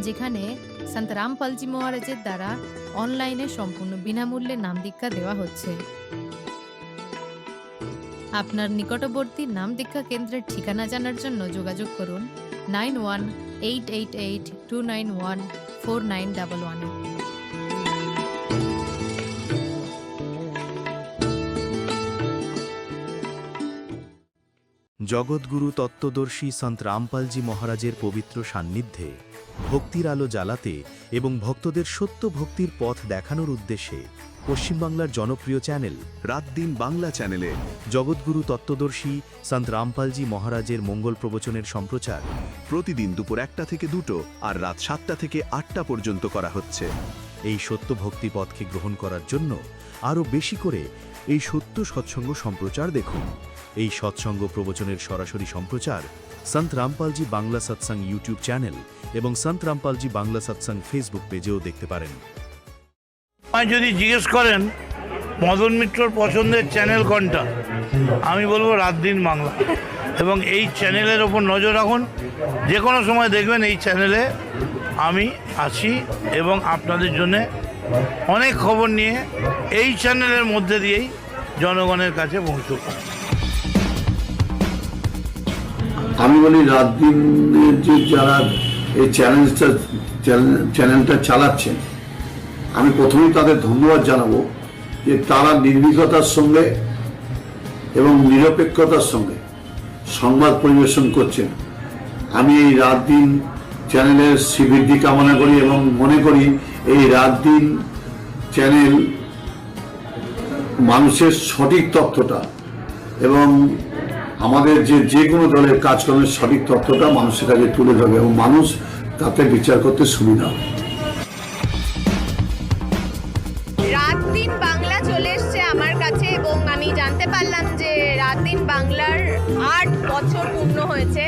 যেখানে সন্ত রামপালজি মহারাজের দ্বারা অনলাইনে সম্পূর্ণ বিনামূল্যে নাম দীক্ষা দেওয়া হচ্ছে। আপনার নিকটবর্তী নাম দীক্ষা কেন্দ্রের ঠিকানা জানার জন্য যোগাযোগ করুন 9188291491।
জগৎগুরু তত্ত্বদর্শী সন্ত রামপালজি মহারাজের পবিত্র সান্নিধ্যে
ভক্তির আলো জ্বালাতে এবং ভক্তদের সত্য ভক্তির পথ দেখানোর উদ্দেশ্যে পশ্চিমবাংলার জনপ্রিয় চ্যানেল রাত দিন বাংলা চ্যানেলে জগৎগুরু তত্ত্বদর্শী সন্ত রামপালজি মহারাজের মঙ্গল প্রবচনের সম্প্রচার প্রতিদিন দুপুর 1টা থেকে 2টো আর রাত 7টা থেকে 8টা পর্যন্ত করা হচ্ছে। এই সত্য ভক্তি পথকে গ্রহণ করার জন্য আরও বেশি করে এই সত্য সৎসঙ্গ সম্প্রচার দেখুন। এই সৎসঙ্গ প্রবচনের সরাসরি সম্প্রচার সন্ত রামপালজি বাংলা সৎসঙ্গ ইউটিউব চ্যানেল এবং সন্ত রামপালজি বাংলা সৎসঙ্গ ফেসবুক পেজেও দেখতে পারেন।
যদি জিজ্ঞেস করেন মদন মিত্রর পছন্দের চ্যানেল কোনটা, আমি বলবো রাত দিন বাংলা। এবং এই চ্যানেলের ওপর নজর রাখুন, যে কোনো সময় দেখবেন এই চ্যানেলে আমি আছি এবং আপনাদের জন্য অনেক খবর নিয়ে এই চ্যানেলের মধ্যে দিয়েই জনগণের কাছে পৌঁছব।
আমি বলি রাত দিনের যে যারা এই চ্যানেলটা চালাচ্ছেন, আমি প্রথমেই তাদের ধন্যবাদ জানাবো যে তারা নির্ভীকতার সঙ্গে এবং নিরপেক্ষতার সঙ্গে সংবাদ পরিবেশন করছেন। আমি এই রাত দিন চ্যানেলের শ্রীবৃদ্ধি কামনা করি এবং মনে করি এই রাত দিন চ্যানেল মানুষের সঠিক তথ্যটা এবং আমাদের যে কোনো দলের কাজকর্মের সঠিক তথ্যটা মানুষের কাছে তুলে ধরবে এবং মানুষ তাতে বিচার করতে সুবিধা হবে।
রাত দিন বাংলা চলে এসছে আমার কাছে এবং আমি জানতে পারলাম যে রাত দিন বাংলার 8 বছর পূর্ণ হয়েছে।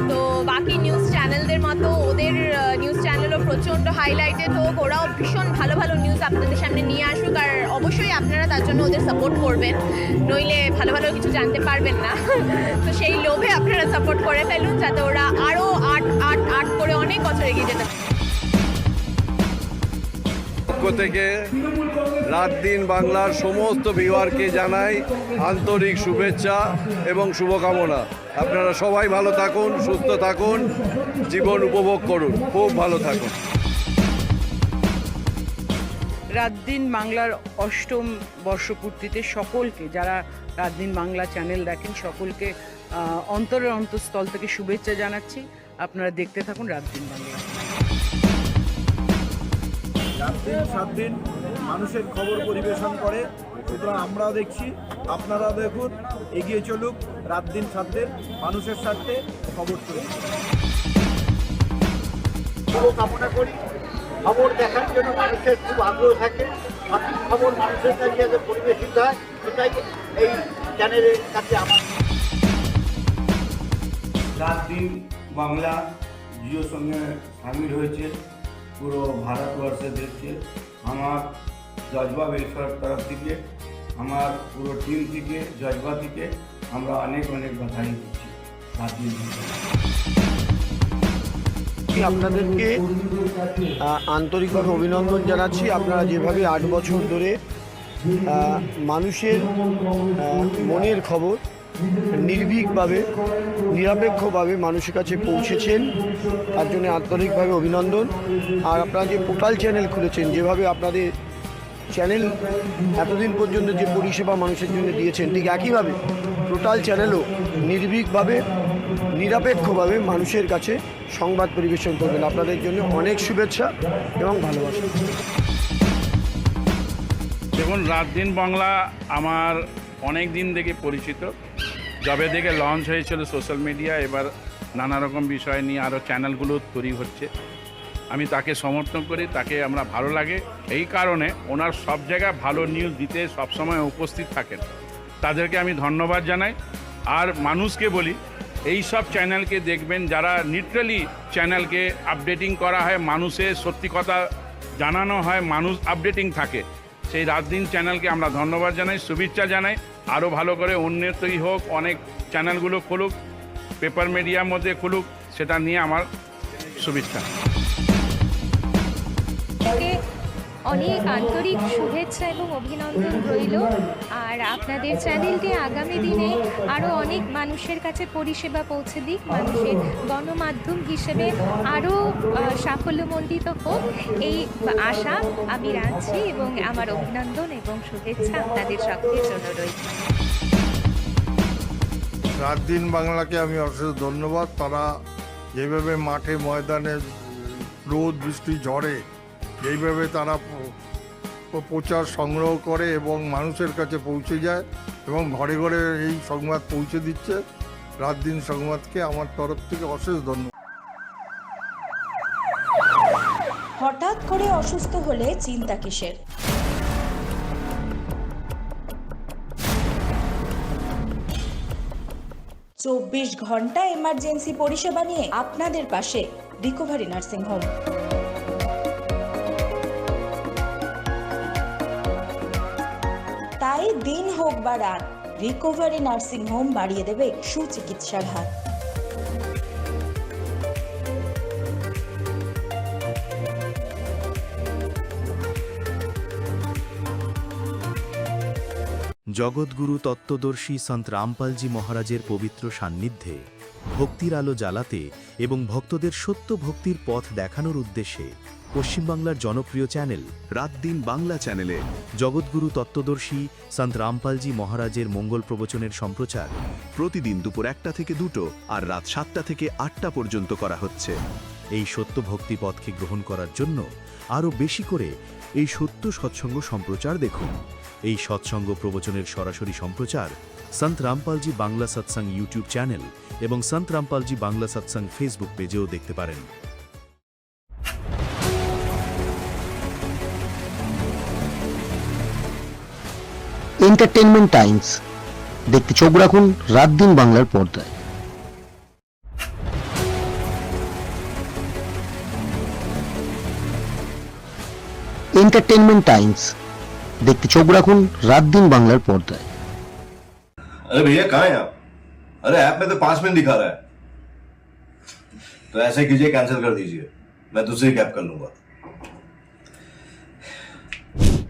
তো বাকি নিউজ চ্যানেলদের মতো ওদের নিউজ চ্যানেলও প্রচণ্ড হাইলাইটেড হোক, ওরাও ভীষণ ভালো ভালো নিউজ আপনাদের সামনে নিয়ে আসুক, আর অবশ্যই আপনারা তার জন্য ওদের সাপোর্ট করবেন, নইলে ভালো ভালো কিছু জানতে পারবেন না। তো সেই লোভে আপনারা সাপোর্ট করে ফেলুন যাতে ওরা আরও 8 করে অনেক বছর এগিয়ে যেতে পারে।
পক্ষ থেকে রাত দিন বাংলার সমস্ত ভিউয়ারকে জানাই আন্তরিক শুভেচ্ছা এবং শুভকামনা। আপনারা সবাই ভালো থাকুন, সুস্থ থাকুন, জীবন উপভোগ করুন, খুব ভালো থাকুন।
রাত দিন বাংলার 8ম বর্ষপূর্তিতে সকলকে, যারা রাত দিন বাংলা চ্যানেল দেখেন, সকলকে অন্তরের অন্তঃস্থল থেকে শুভেচ্ছা জানাচ্ছি। আপনারা দেখতে থাকুন রাত দিন বাংলা।
রাত দিন 7 দিন মানুষের খবর পরিবেশন করে, সুতরাং আমরাও দেখছি, আপনারাও দেখুন, এগিয়ে চলুক রাত দিন 7 দিন মানুষের স্বার্থে খবর তুলে।
কামনা করি খবর দেখার জন্য মানুষের খুব আগ্রহ থাকে, সঠিক খবর মানুষের কাছে যাতে পরিবেশিত হয়, সেটাই এই চ্যানেলের কাছে আমার।
রাত দিন বাংলা জিওর সঙ্গে সামিল হয়েছে, পুরো ভারতবর্ষে দেখছে। আমার জজবা ওয়েলফেয়ার তরফ থেকে, আমার পুরো টিম থেকে, জজবা থেকে আমরা অনেক বাধাই দিচ্ছি রাত দিন।
আপনাদেরকে আন্তরিকভাবে অভিনন্দন জানাচ্ছি। আপনারা যেভাবে 8 বছর ধরে মানুষের মনের খবর নির্ভীকভাবে, নিরপেক্ষভাবে মানুষের কাছে পৌঁছেছেন, তার জন্য আন্তরিকভাবে অভিনন্দন। আর আপনারা যে পোর্টাল চ্যানেল খুলেছেন, যেভাবে আপনাদের চ্যানেল এতদিন পর্যন্ত যে পরিষেবা মানুষের জন্য দিয়েছেন, ঠিক একইভাবে টোটাল চ্যানেলও নির্ভীকভাবে, নিরপেক্ষভাবে মানুষের কাছে সংবাদ পরিবেশন করবেন। আপনাদের জন্য অনেক শুভেচ্ছা এবং ভালোবাসা।
দেখুন, রাত দিন বাংলা আমার অনেক দিন থেকে পরিচিত। যবে থেকে লঞ্চ হয়েছিল সোশ্যাল মিডিয়া, এবার নানা রকম বিষয় নিয়ে আরও চ্যানেলগুলো তৈরি হচ্ছে। আমি তাকে সমর্থন করি, তাকে আমরা ভালো লাগে এই কারণে ওনার সব জায়গায় ভালো নিউজ দিতে সবসময় উপস্থিত থাকেন, তাদেরকে আমি ধন্যবাদ জানাই। আর মানুষকে বলি, এই সব চ্যানেলকে দেখবেন যারা নিউট্রালি চ্যানেলকে আপডেটিং করা হয়, মানুষের সত্যি কথা জানানো হয়, মানুষ আপডেটিং থাকে। সেই রাত দিন চ্যানেলকে আমরা ধন্যবাদ জানাই, শুভেচ্ছা জানাই। আরও ভালো করে উন্নতই হোক, অনেক চ্যানেলগুলো খুলুক, পেপার মিডিয়ার মধ্যে খুলুক, সেটা নিয়ে আমার শুভেচ্ছা।
অনেক আন্তরিক শুভেচ্ছা এবং অভিনন্দন রইল। আর আপনাদের চ্যানেলটি আগামী দিনে আরও অনেক মানুষের কাছে পরিষেবা পৌঁছে দিক, মানুষের গণমাধ্যম হিসেবে আরও সাফল্যমণ্ডিত হোক, এই আশা আমি রাখছি এবং আমার অভিনন্দন এবং শুভেচ্ছা আপনাদের সকলের জন্য রইল।
রাত দিন বাংলাকে আমি অশেষ ধন্যবাদ। তারা যেভাবে মাঠে ময়দানে
রোদ বৃষ্টি ঝড়ে এইভাবে তারা প্রচার সংগ্রহ করে এবং মানুষের কাছে পৌঁছে যায় এবং ঘরে ঘরে এই সংবাদ পৌঁছে দিচ্ছে। রাত দিন সংবাদকে আমার তরফ থেকে অশেষ ধন্যবাদ।
হঠাৎ করে অসুস্থ হলে চিন্তা কিসের? চব্বিশ ঘন্টা এমার্জেন্সি পরিষেবা নিয়ে আপনাদের পাশে রিকভারি নার্সিং হোম। তাই দিন হোক বা রাত, রিকভারি নার্সিং হোম বাড়িয়ে দেবে সুচিকিৎসার হাত।
জগৎগুরু তত্ত্বদর্শী সন্ত রামপালজি মহারাজের পবিত্র সান্নিধ্যে ভক্তির আলো জ্বালাতে এবং ভক্তদের সত্য ভক্তির পথ দেখানোর উদ্দেশ্যে পশ্চিমবাংলার জনপ্রিয় চ্যানেল
রাত দিন বাংলা চ্যানেলে
জগৎগুরু তত্ত্বদর্শী সন্ত রামপালজি মহারাজের মঙ্গল প্রবচনের সম্প্রচার
প্রতিদিন দুপুর 1টা থেকে 2টো আর রাত 7টা থেকে 8টা পর্যন্ত করা হচ্ছে।
এই সত্য ভক্তি পথকে গ্রহণ করার জন্য আরও বেশি করে এই সত্য সৎসঙ্গ সম্প্রচার দেখুন। এই সৎসঙ্গ প্রবচনের সরাসরি সম্প্রচার সন্ত রামপালজি বাংলা সৎসঙ্গ ইউটিউব চ্যানেল এবং সন্ত রামপালজি বাংলা সৎসঙ্গ ফেসবুক পেজেও দেখতে পারেন।
এন্টারটেনমেন্ট টাইমস দেখতে চোখ রাখুন রাত দিন বাংলার পর্দায়। एंटरटेनमेंट टाइम्स देखते चोख राखुन रात दिन बांग्लार पर्दाय।
अरे भैया कहाँ हैं आप? अरे ऐप में तो 5 मिनट दिखा रहा है। तो ऐसे कीजिए, कैंसिल कर दीजिए, मैं दूसरी कैब कर लूंगा।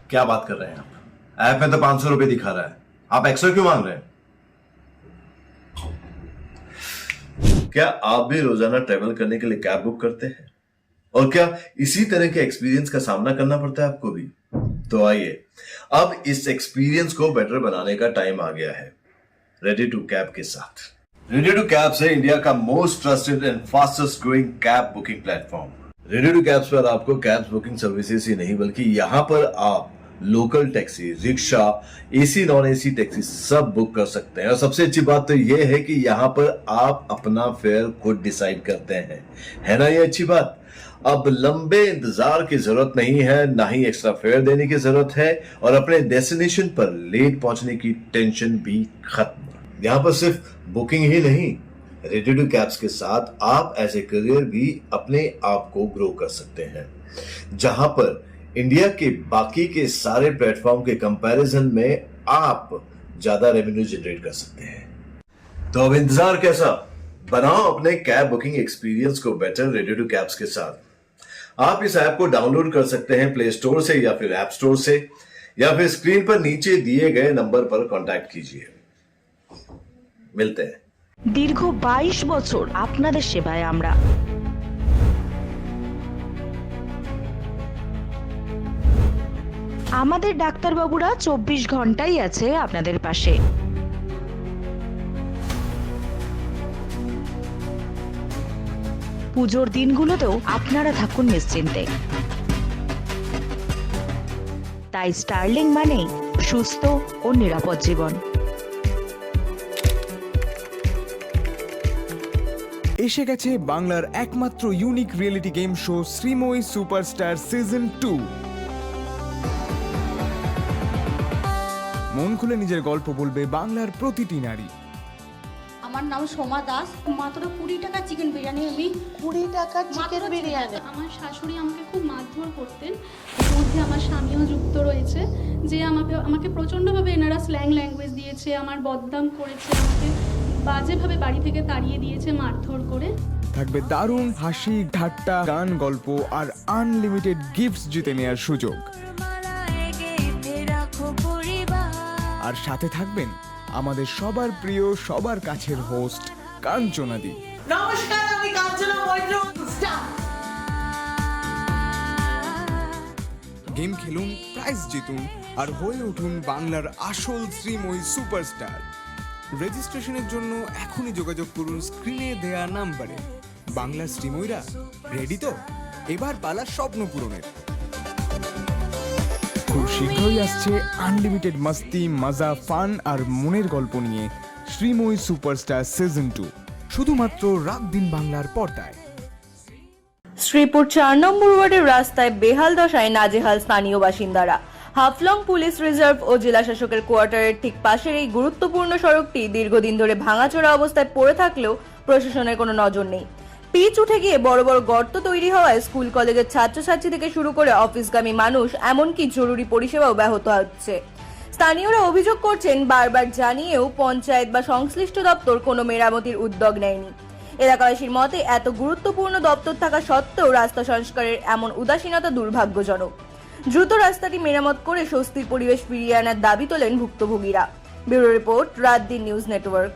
क्या बात कर रहे हैं आप? ऐप में तो 500 रुपए दिखा रहा है, आप एक्स्ट्रा क्यों मांग रहे हैं? क्या आप भी रोजाना ट्रेवल करने के लिए कैब बुक करते हैं? और क्या इसी तरह के एक्सपीरियंस का सामना करना पड़ता है आपको भी? तो आइए, अब इस एक्सपीरियंस को बेटर बनाने का टाइम आ गया है रेडी टू कैब के साथ। रेडी टू कैब से इंडिया का most trusted and fastest growing cab booking platform. Ready to cabs पर आपको कैब बुकिंग सर्विसेज ही नहीं बल्कि यहाँ पर आप local taxi, rickshaw, AC non AC taxi सब बुक कर सकते हैं। और सबसे अच्छी बात तो यह है कि यहाँ पर आप अपना फेयर खुद डिसाइड करते हैं, है ना ये अच्छी बात? अब लंबे इंतजार की जरूरत नहीं है, ना ही एक्स्ट्रा फेयर देने की जरूरत है, और अपने डेस्टिनेशन पर लेट पहुंचने की टेंशन भी खत्म। यहाँ पर सिर्फ बुकिंग ही नहीं, रेडी टू कैब्स के साथ आप एज ए करियर भी अपने आप को ग्रो कर सकते हैं, जहां पर इंडिया के बाकी के सारे प्लेटफॉर्म के कंपैरिजन में आप ज्यादा रेवेन्यू जनरेट कर सकते हैं। तो अब इंतजार कैसा? बनाओ अपने कैब बुकिंग एक्सपीरियंस को बेटर रेडी टू कैब्स के साथ। आप इस ऐप को डाउनलोड कर सकते हैं प्ले स्टोर से या फिर ऐप स्टोर से, या फिर स्क्रीन पर नीचे दिए गए नंबर पर कांटेक्ट कीजिए। मिलते हैं।
दीर्घ 22 বছর আপনাদের সেবায় আমরা। আমাদের ডাক্তারবাবুরা 24 ঘন্টাই আছে আপনাদের পাশে। পুজোর দিনগুলোতেও আপনারা থাকুন নিশ্চিন্তে। তাই স্টারলিং মানেই সুস্থ ও নিরাপদ জীবন।
এসে গেছে বাংলার একমাত্র unique reality game show Sreemoyee superstar season 2। মন খুলে নিজের গল্প বলবে বাংলার প্রতিটি নারী।
আমার নাম সোমা দাস। মাত্র 20 টাকা চিকেন বিরিয়ানি, আমি 20 টাকা চিকেন বিরিয়ানি। আমার শাশুড়ি আমাকে খুব মারধর করতেন, এর মধ্যে আমার স্বামীও যুক্ত রয়েছে, যে আমাকে প্রচণ্ডভাবে এনারা স্ল্যাং ল্যাঙ্গুয়েজ দিয়েছে, আমার বদনাম করেছে, আমাকে বাজেভাবে বাড়ি থেকে তাড়িয়ে দিয়েছে মারধর করে।
থাকবে দারুণ হাসি, ঠাট্টা, গান, গল্প আর আনলিমিটেড গিফটস জিতে নেওয়ার সুযোগ। আর সাথে থাকবেন আমাদের সবার প্রিয়, সবার কাছের হোস্ট কাঞ্চনা দি।
নমস্কার, আমি কাঞ্চনা মৈত্র।
গেম খেলুন, প্রাইজ জিতুন আর হয়ে উঠুন বাংলার আসল শ্রীময়ী সুপারস্টার। রেজিস্ট্রেশনের জন্য এখনই যোগাযোগ করুন স্ক্রিনে দেয়া নাম্বারে। বাংলার শ্রীময়ীরা রেডি তো? এবার পালা স্বপ্ন পূরণের। খুব শীঘ্রই আসছে আনলিমিটেড মাস্তি, মজা, ফান আর মনের গল্প নিয়ে শ্রীময়ী সুপারস্টার সিজন 2, শুধুমাত্র রাত দিন বাংলার পর্দায়।
শ্রীপুর 4 নম্বর ওয়ার্ডের রাস্তায় বেহাল দশায় নাজেহাল স্থানীয় বাসিন্দারা। হাফলং পুলিশ রিজার্ভ ও জেলা শাসকের কোয়ার্টারের ঠিক পাশের এই গুরুত্বপূর্ণ সড়কটি দীর্ঘদিন ধরে ভাঙাচোরা অবস্থায় পড়ে থাকলেও প্রশাসনের কোনো নজর নেই। পিচ উঠে গিয়ে বড় বড় গর্ত তৈরি হওয়ায় স্কুল কলেজের ছাত্রছাত্রী থেকে শুরু করে অফিসগামী মানুষ, এমনকি জরুরি পরিষেবাও ব্যাহত হচ্ছে। স্থানীয়রা অভিযোগ করছেন, বারবার জানিয়েও পঞ্চায়েত বা সংশ্লিষ্ট দপ্তর কোনো মেরামতির উদ্যোগ নেয়নি। এলাকাবাসীর মতে এত গুরুত্বপূর্ণ দপ্তর থাকা সত্ত্বেও রাস্তা সংস্কারের এমন উদাসীনতা দুর্ভাগ্যজনক। দ্রুত রাস্তাটি মেরামত করে স্বস্তির পরিবেশ ফিরিয়ে আনার দাবি তোলেন ভুক্তভোগীরা। ব্যুরো রিপোর্ট, রাত দিন নিউজ নেটওয়ার্ক।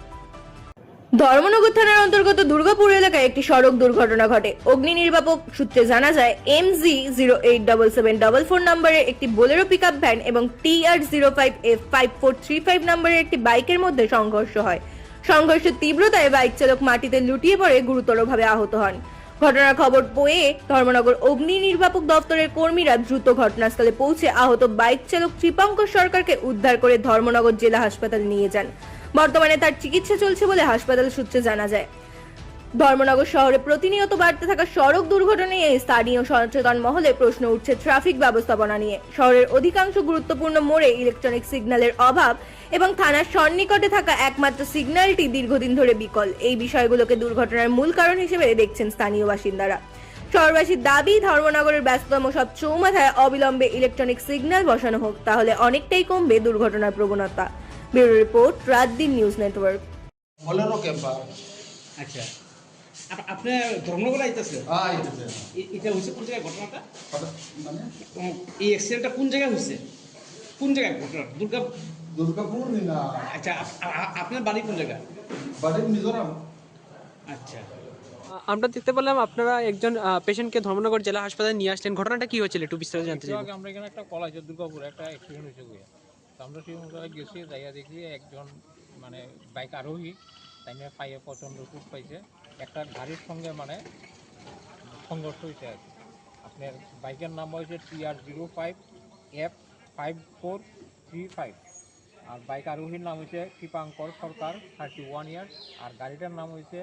ধর্মনগর থানার অন্তর্গত দুর্গাপুর এলাকায় একটি সড়ক দুর্ঘটনা ঘটে। অগ্নি নির্বাপক সূত্রে জানা যায়, MG087744 নম্বরের একটি বোলেরো পিকআপ ভ্যান এবং TR05F5435 নম্বরের একটি বাইকের মধ্যে সংঘর্ষ হয়। সংঘর্ষের তীব্রতায় বাইক চালক মাটিতে লুটিয়ে পড়ে গুরুতরভাবে আহত হন। ঘটনার খবর পেয়ে ধর্মনগর অগ্নি নির্বাপক দপ্তরের কর্মীরা দ্রুত ঘটনাস্থলে পৌঁছে আহত বাইক চালক ত্রিপঙ্কর সরকারকে উদ্ধার করে ধর্মনগর জেলা হাসপাতালে নিয়ে যান। বর্তমানে তার চিকিৎসা চলছে বলে হাসপাতাল সূত্রে জানা যায়। ধর্মনগর শহরে প্রতিনিয়ত বাড়তে থাকা সড়ক দুর্ঘটনা নিয়ে স্থানীয় সচেতন মহলে প্রশ্ন উঠছে ট্রাফিক ব্যবস্থাপনা নিয়ে। শহরের অধিকাংশ গুরুত্বপূর্ণ মোড়ে ইলেকট্রনিক সিগন্যালের অভাব এবং থানার সন্নিকটে থাকা একমাত্র সিগন্যালটি দীর্ঘদিন ধরে বিকল। এই বিষয়গুলোকে দুর্ঘটনার মূল কারণ হিসেবে দেখছেন স্থানীয় বাসিন্দারা। শহরবাসীর দাবি, ধর্মনগরের ব্যস্ততম সব চৌমাথায় অবিলম্বে ইলেকট্রনিক সিগন্যাল বসানো হোক, তাহলে অনেকটাই কমবে দুর্ঘটনার প্রবণতা। ব্যুরো রিপোর্ট, রাত দিন নিউজ নেটওয়ার্ক।
আচ্ছা, আপনি ধর্মনগর আইতেছে? এটা হয়েছে কোন জায়গায় ঘটনাটা? মানে এই অ্যাক্সিডেন্টটা কোন জায়গায় হয়েছে? কোন জায়গায় ঘটনা? দুর্গাপুর না? আচ্ছা, আপনার বাড়ি কোন জায়গায়? বাড়ি মিজোরাম। আচ্ছা,
আমরা দেখতে পেলাম আপনারা একজন পেশেন্টকে ধর্মনগর জেলা হাসপাতালে নিয়ে আসলেন। ঘটনাটা কি হয়েছিল একটু বিস্তারিত জানতে চাই।
আমরা এখানে একটা কল আছে, দুর্গাপুরে একটা অ্যাক্সিডেন্ট হয়েছে। তো আমরা সেই অনুসারে গেছি, যাইয়া দেখি একজন মানে বাইক আরোহী তাই নিয়ে পায়ে প্রচণ্ড চোট পাইছে। একটা গাড়ির সঙ্গে মানে সংঘর্ষ হয়েছে আর কি। আপনার বাইকের নাম হয়েছে TR05F5435 আর বাইক আরোহীর নাম হয়েছে কৃপাঙ্কর সরকার, 31 ইয়ার্স। আর গাড়িটার নাম হয়েছে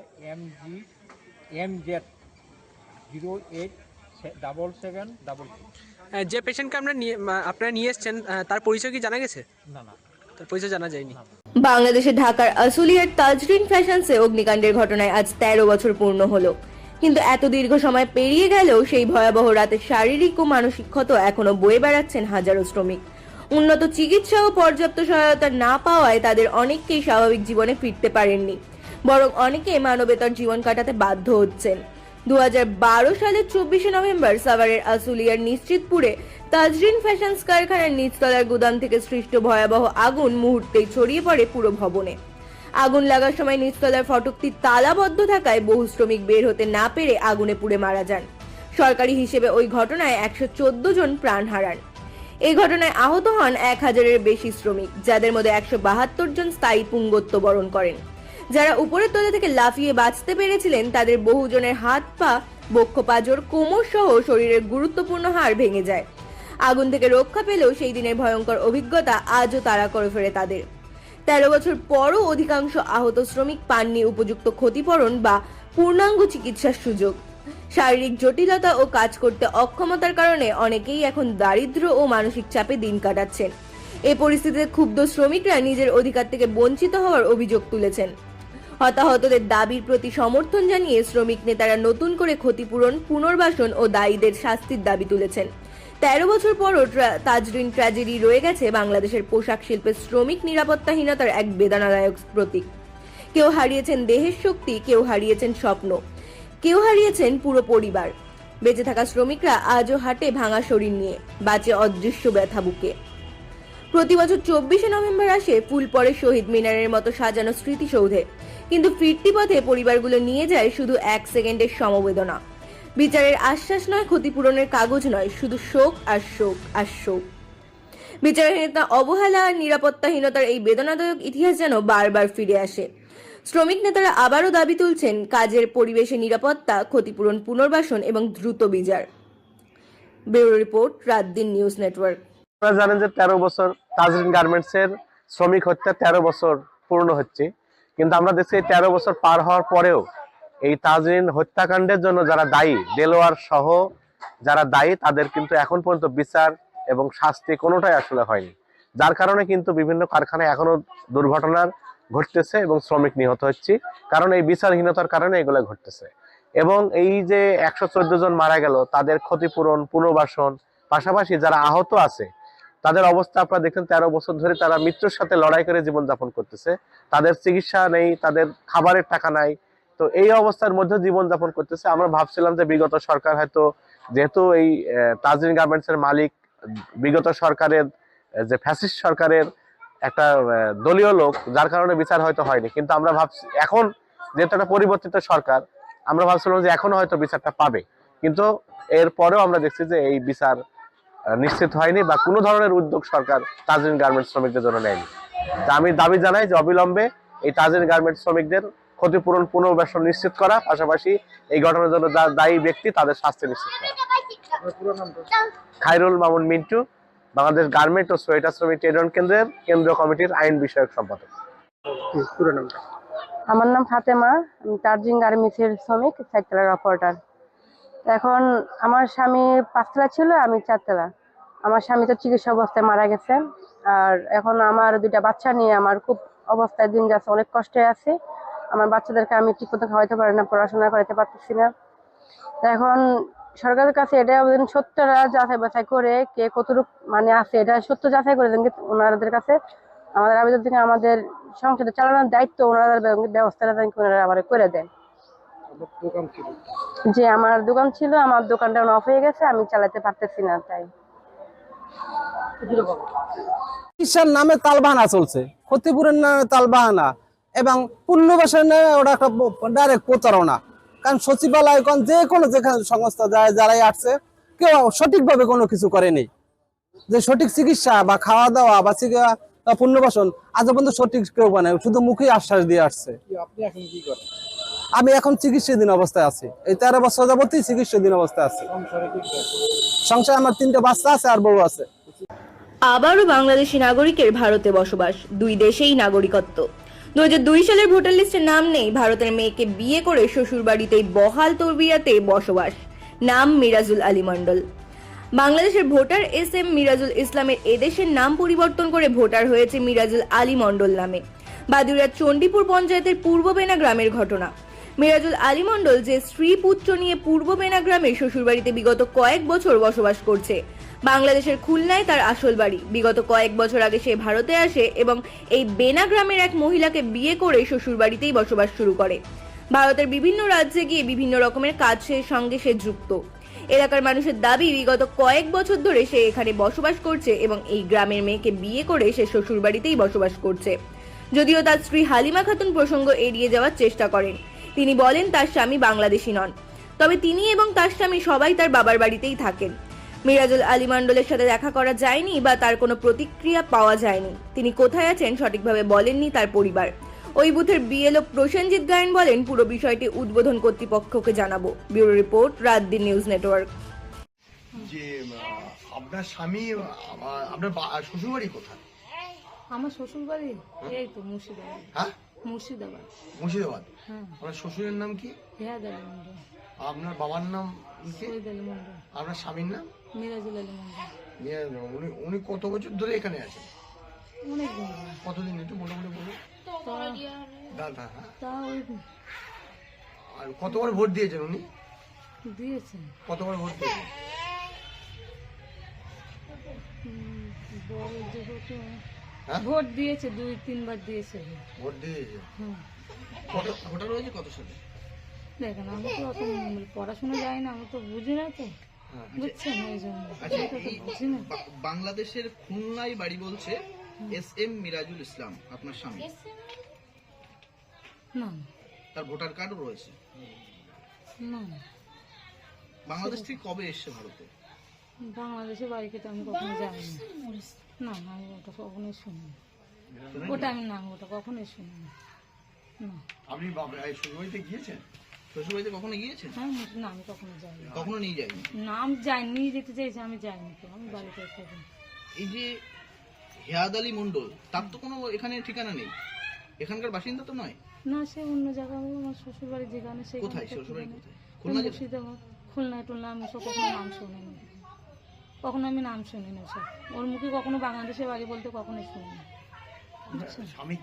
MZ087722।
যে পেশেন্টকে আপনারা নিয়ে এসেছেন তার পরিচয় কি জানা গেছে?
না,
তার পরিচয় জানা যায়নি।
বাংলাদেশের ঢাকার আশুলিয়ার তাজরিন ফ্যাশনসে অগ্নিকাণ্ডের ঘটনায় আজ 13 বছর পূর্ণ হলো। কিন্তু এত দীর্ঘ সময় পেরিয়ে গেলেও সেই ভয়াবহ রাতের শারীরিক ও মানসিক ক্ষত এখনো বয়ে বেড়াচ্ছেন হাজারো শ্রমিক। উন্নত চিকিৎসা ও পর্যাপ্ত সহায়তা না পাওয়ায় তাদের অনেককেই স্বাভাবিক জীবনে ফিরতে পারেননি, বরং অনেকে মানবেতর জীবন কাটাতে বাধ্য হচ্ছেন। 2012 সালের 24শে নভেম্বর সাভারের আশুলিয়ার নিশ্চিতপুরে তাজরিন ফ্যাশনস কারখানার নিচতলার গুদাম থেকে সৃষ্ট ভয়াবহ আগুন মুহূর্তেই ছড়িয়ে পড়ে পুরো ভবনে। আগুন লাগার সময় নিচতলার ফটকটি তালাবদ্ধ থাকায় বহু শ্রমিক বের হতে না পেরে আগুনে পুড়ে মারা যান। সরকারি হিসেবে ওই ঘটনায় 114 জন প্রাণ হারান। এই ঘটনায় আহত হন 1000-এর বেশি শ্রমিক, যাদের মধ্যে 172 জন স্থায়ী পুঙ্গত্ব বরণ করেন। যারা উপরের তলা থেকে লাফিয়ে বাঁচতে পেরেছিলেন তাদের বহুজনের হাত পা, বক্ষ পাঁজর, কোমর সহ শরীরের গুরুত্বপূর্ণ হাড় ভেঙে যায়। আগুন থেকে রক্ষা পেলেও সেই দিনের ভয়ঙ্কর অভিজ্ঞতা আজও তাড়া করে ফেরে তাদের। 13 বছর পরও অধিকাংশ আহত শ্রমিক পাননি উপযুক্ত ক্ষতিপূরণ বা পূর্ণাঙ্গ চিকিৎসার সুযোগ। শারীরিক জটিলতা ও কাজ করতে অক্ষমতার কারণে অনেকেই এখন দারিদ্র্য ও মানসিক চাপে দিন কাটাচ্ছেন। এই পরিস্থিতিতে ক্ষুব্ধ শ্রমিকরা নিজের অধিকার থেকে বঞ্চিত হওয়ার অভিযোগ তুলেছেন। হতাহতদের দাবির প্রতি সমর্থন জানিয়ে শ্রমিক নেতারা নতুন করে ক্ষতিপূরণ, পুনর্বাসন ও দায়ীদের শাস্তির দাবি তুলেছেন। 13 বছর পরও তাজরিন ট্র্যাজেডি রয়ে গেছে বাংলাদেশের পোশাক শিল্পের শ্রমিক নিরাপত্তাহীনতার এক বেদনাদায়ক প্রতীক। কেউ হারিয়েছেন দেহের শক্তি, কেউ হারিয়েছেন স্বপ্ন, কেউ হারিয়েছেন পুরো পরিবার। বেঁচে থাকা শ্রমিকরা আজও হাঁটে ভাঙা শরীর নিয়ে, বাঁচে অদৃশ্য ব্যথা বুকে। প্রতি বছর 24শে নভেম্বর আসে ফুল পড়ে শহীদ মিনারের মতো সাজানো স্মৃতিসৌধে, কিন্তু ফিরতি পথে পরিবারগুলো নিয়ে যায় শুধু 1 সেকেন্ডের সমবেদনা। বিচারের আশ্বাস নয়, ক্ষতিপূরণের কাগজ নয়, শুধু শোক আর শোক আর শোক। বিচারহীনতা, অবহেলা আর নিরাপত্তাহীনতার এই বেদনাদায়ক ইতিহাস যেন বারবার ফিরে আসে। শ্রমিক নেতারা আবারও দাবি তুলছেন কাজের পরিবেশে নিরাপত্তা, ক্ষতিপূরণ, পুনর্বাসন এবং দ্রুত বিচার। ব্যুরো রিপোর্ট, রাত দিন নিউজ নেটওয়ার্ক।
আপনারা জানেন যে 13 বছর তাজরিন গার্মেন্টসের শ্রমিক হত্যা 13 বছর পূর্ণ হচ্ছে, কিন্তু আমরা দেখছি 13 বছর পার হওয়ার পরেও এই তাজরিন হত্যাকাণ্ডের জন্য যারা দায়ী, দেলোয়ার সহ যারা দায়ী, তাদের কিন্তু এখন পর্যন্ত বিচার এবং শাস্তি কোনোটাই আসলে হয়নি, যার কারণে কিন্তু বিভিন্ন কারখানায় এখনো দুর্ঘটনার ঘটতেছে এবং শ্রমিক নিহত হচ্ছে, কারণ এই বিচারহীনতার কারণে এগুলো ঘটতেছে। এবং এই যে 114 জন মারা গেল, তাদের ক্ষতিপূরণ, পুনর্বাসন, পাশাপাশি যারা আহত আছে তাদের অবস্থা আপনারা দেখেন, 13 বছর ধরে তারা মৃত্যুর সাথে লড়াই করে জীবনযাপন করতেছে, তাদের চিকিৎসা নেই, তাদের খাবারের টাকা নাই, তো এই অবস্থার মধ্যে জীবনযাপন করতেছে। আমরা ভাবছিলাম যে বিগত সরকার হয়তো, যেহেতু এই তাজরিন গার্মেন্টসের মালিক বিগত সরকারের যে ফ্যাসিস্ট সরকারের একটা দলীয় লোক, যার কারণে বিচার হয়তো হয়নি, কিন্তু আমরা ভাবছি এখন যেহেতু একটা পরিবর্তিত সরকার, আমরা ভাবছিলাম যে এখনো হয়তো বিচারটা পাবে, কিন্তু এরপরেও আমরা দেখছি যে এই বিচার নিশ্চিত হয়নি বা কোনো ধরনের উদ্যোগ সরকার তাজরিন গার্মেন্টস শ্রমিকদের জন্য নেয়নি। তা আমি দাবি জানাই যে অবিলম্বে এই তাজরিন গার্মেন্টস শ্রমিকদের ক্ষতিপূরণ, পুনর্বাসন নিশ্চিত করা, পাশাপাশি এই ঘটনার জন্য যারা দায়ী ব্যক্তি তাদের শাস্তি নিশ্চিত করা। খায়রুল মামুন মিন্টু, বাংলাদেশ গার্মেন্ট ও সোয়েটার শ্রমিক ট্রেড ইউনিয়ন কেন্দ্রের কেন্দ্রীয় কমিটির আইন বিষয়ক সম্পাদক।
আমার নাম ফাতেমা, আমি তাজরিন গার্মেন্টসের শ্রমিক, 4 তলার অপারেটর। এখন আমার স্বামী 5 তলা ছিল, আমি 4 তলা। আমার স্বামী তো চিকিৎসা অবস্থায় মারা গেছে, আর এখন আমার 2টা বাচ্চা নিয়ে আমার খুব অবস্থায় দিন যাচ্ছে, অনেক কষ্টে আছি। আমার বাচ্চাদেরকে আমি ঠিক মতো খাওয়াইতে পারি না, পড়াশোনা করাতে পারতেছি না। এখন সরকারের কাছে এটা সত্যটা যাচাই বাছাই করে কে কতটুকু মানে আছে, এটা সত্য যাচাই করে দেন ওনাদের কাছে। আমাদের আবেদন থেকে আমাদের সংসদে চালানোর দায়িত্ব ওনাদের ব্যবস্থাটা ওনারা আবার করে দেন। যে আমার দোকান ছিল, আমার দোকানটা অফ হয়ে গেছে, আমি চালাতে পারতেছি না। তাই
চিকিৎসার নামে তালবাহানা চলছে, ক্ষতিপূরণের নামে তালবাহানা এবং পুনর্বাসনের নামে ওটা একটা ডাইরেক্ট প্রতারণা। কারণ সচিবালয় যে কোনো যেখানে সংস্থা যায়, যারাই আসছে, কেউ সঠিকভাবে কোনো কিছু করেনি, যে সঠিক চিকিৎসা বা খাওয়া দাওয়া বা পুনর্বাসন আজ পর্যন্ত সঠিক কেউ বানায়, শুধু মুখে আশ্বাস দিয়ে আসছে। আমি এখন চিকিৎসাধীন অবস্থায় আছি, এই 13 বছর যাবতই চিকিৎসাধীন অবস্থায় আছি। সংসারে আমার 3টে বাচ্চা আছে আর বউ আছে।
আবারও বাংলাদেশি নাগরিকের ভারতে বসবাস, 2 দেশেই নাগরিকত্ব। 2002 সালের ভোটার লিস্টে নাম নেই, ভারতের মেয়েকে বিয়ে করে শ্বশুর বাড়িতেই বহাল তরবিয়াতে বসবাস। নাম মিরাজুল আলী মণ্ডল। বাংলাদেশের ভোটার SM মিরাজুল ইসলামের এদেশের নাম পরিবর্তন করে ভোটার হয়েছে মিরাজুল আলী মণ্ডল নামে। বাদুড়িয়ার চণ্ডীপুর পঞ্চায়েতের পূর্ব বেনা গ্রামের ঘটনা। মিরাজুল আলী মণ্ডল যে স্ত্রী পুত্র নিয়ে পূর্ব বেনা গ্রামের শ্বশুরবাড়িতে বিগত কয়েক বছর বসবাস করছে। বাংলাদেশের খুলনায় তার আসল বাড়ি। বিগত কয়েক বছর আগে সে ভারতে আসে এবং এই বেনা গ্রামের এক মহিলাকে বিয়ে করে শ্বশুরবাড়িতেই বসবাস শুরু করে। ভারতের বিভিন্ন রাজ্যে গিয়ে বিভিন্ন রকমের কাজের সঙ্গে সে যুক্ত। এলাকার মানুষের দাবি, বিগত কয়েক বছর ধরে সে এখানে বসবাস করছে এবং এই গ্রামের মেয়েকে বিয়ে করে সে শ্বশুরবাড়িতেই বসবাস করছে। যদিও তার স্ত্রী হালিমা খাতুন প্রসঙ্গ এড়িয়ে যাওয়ার চেষ্টা করেন। তিনি বলেন তার স্বামী বাংলাদেশি নন, তবে তিনি এবং তার স্বামী সবাই তার বাবার বাড়িতেই থাকেন। মিরাজুল আলী মণ্ডলের সাথে দেখা করা যায়নি বা তার কোনো প্রতিক্রিয়া পাওয়া যায়নি। তিনি কোথায় আছেন সঠিকভাবে বলেননি তার পরিবার। ওই বুথের BLO প্রসেনজিৎ গায়েন বলেন, পুরো বিষয়টি উদ্বোধন কর্তৃপক্ষকে জানাবো। ব্যুরো রিপোর্ট, রাত দিন নিউজ নেটওয়ার্ক।
যে আপনার স্বামী, আপনার শ্বশুরবাড়ি কোথায়?
আমার শ্বশুর বাড়ি এই তো মুর্শিদাবাদ।
হ্যাঁ,
মুর্শিদাবাদ।
মুর্শিদাবাদ।
হ্যাঁ।
আপনার শ্বশুরের নাম কি?
হেয়াদ আলী মণ্ডল।
আপনার বাবার নাম কি?
সৈয়দ আলী মণ্ডল।
আপনার স্বামীর নাম?
মিরাজুল আলী মণ্ডল।
উনি কত বছর ধরে এখানে আছেন?
অনেক দিন।
কতদিন একটু মোটামুটি বলুন। দাদা,
তা ওই
আর কতবার ভোট দিয়েছেন উনি?
দিয়েছেন।
কতবার ভোট দিয়েছেন?
ভোট দিয়েছে, 2-3 বার দিয়েছে।
ভোট দিয়েছে।
ভোটার হয়েছে কত সালে?
দেখেন, আমি তো অত পড়াশোনা যাই না, আমি তো বুঝি না তো, বুঝছেন? এই জন্য বুঝি না।
বাংলাদেশের খুলনায় বাড়ি বলছে SM মিরাজুল ইসলাম, আপনার স্বামী?
না।
তার ভোটার কার্ডও রয়েছে?
না।
বাংলাদেশ থেকে কবে এসছে ভারতে?
বাংলাদেশের বাড়িকে তো আমি কখনো যাই না। না, আমি ওটা কখনোই শুনি। ওটা আমি না, ওটা কখনোই শুনি না।
আপনি শ্বশুরবাড়িতে গিয়েছেন?
শ্বশুরবাড়িতে কখনো গিয়েছেন?
হ্যাঁ না, আমি কখনো যাইনি।
কখনো নিয়ে যায়নি?
না, আমি যাইনি, নিয়ে যেতে চাইছি, আমি যাইনি তো, আমি বাড়িতে থাকি।
এই যে হেয়াদ আলী মন্ডল, তার তো কোনো এখানে ঠিকানা নেই, এখানকার বাসিন্দা তো নয়।
না, সে অন্য জায়গায়, আমার শ্বশুর বাড়ি যেখানে, সে
কোথায় শ্বশুরবাড়ি? কোথায়? খুলনা জেলা?
মুর্শিদাবাদ, খুলনা টুলনা, আমি সব কখনো নাম শুনিনি, কখনো আমি নাম শুনিনি সব। ওর মুখে কখনো বাংলাদেশে বাড়ি বলতে কখনো শুনিনি।
স্বামী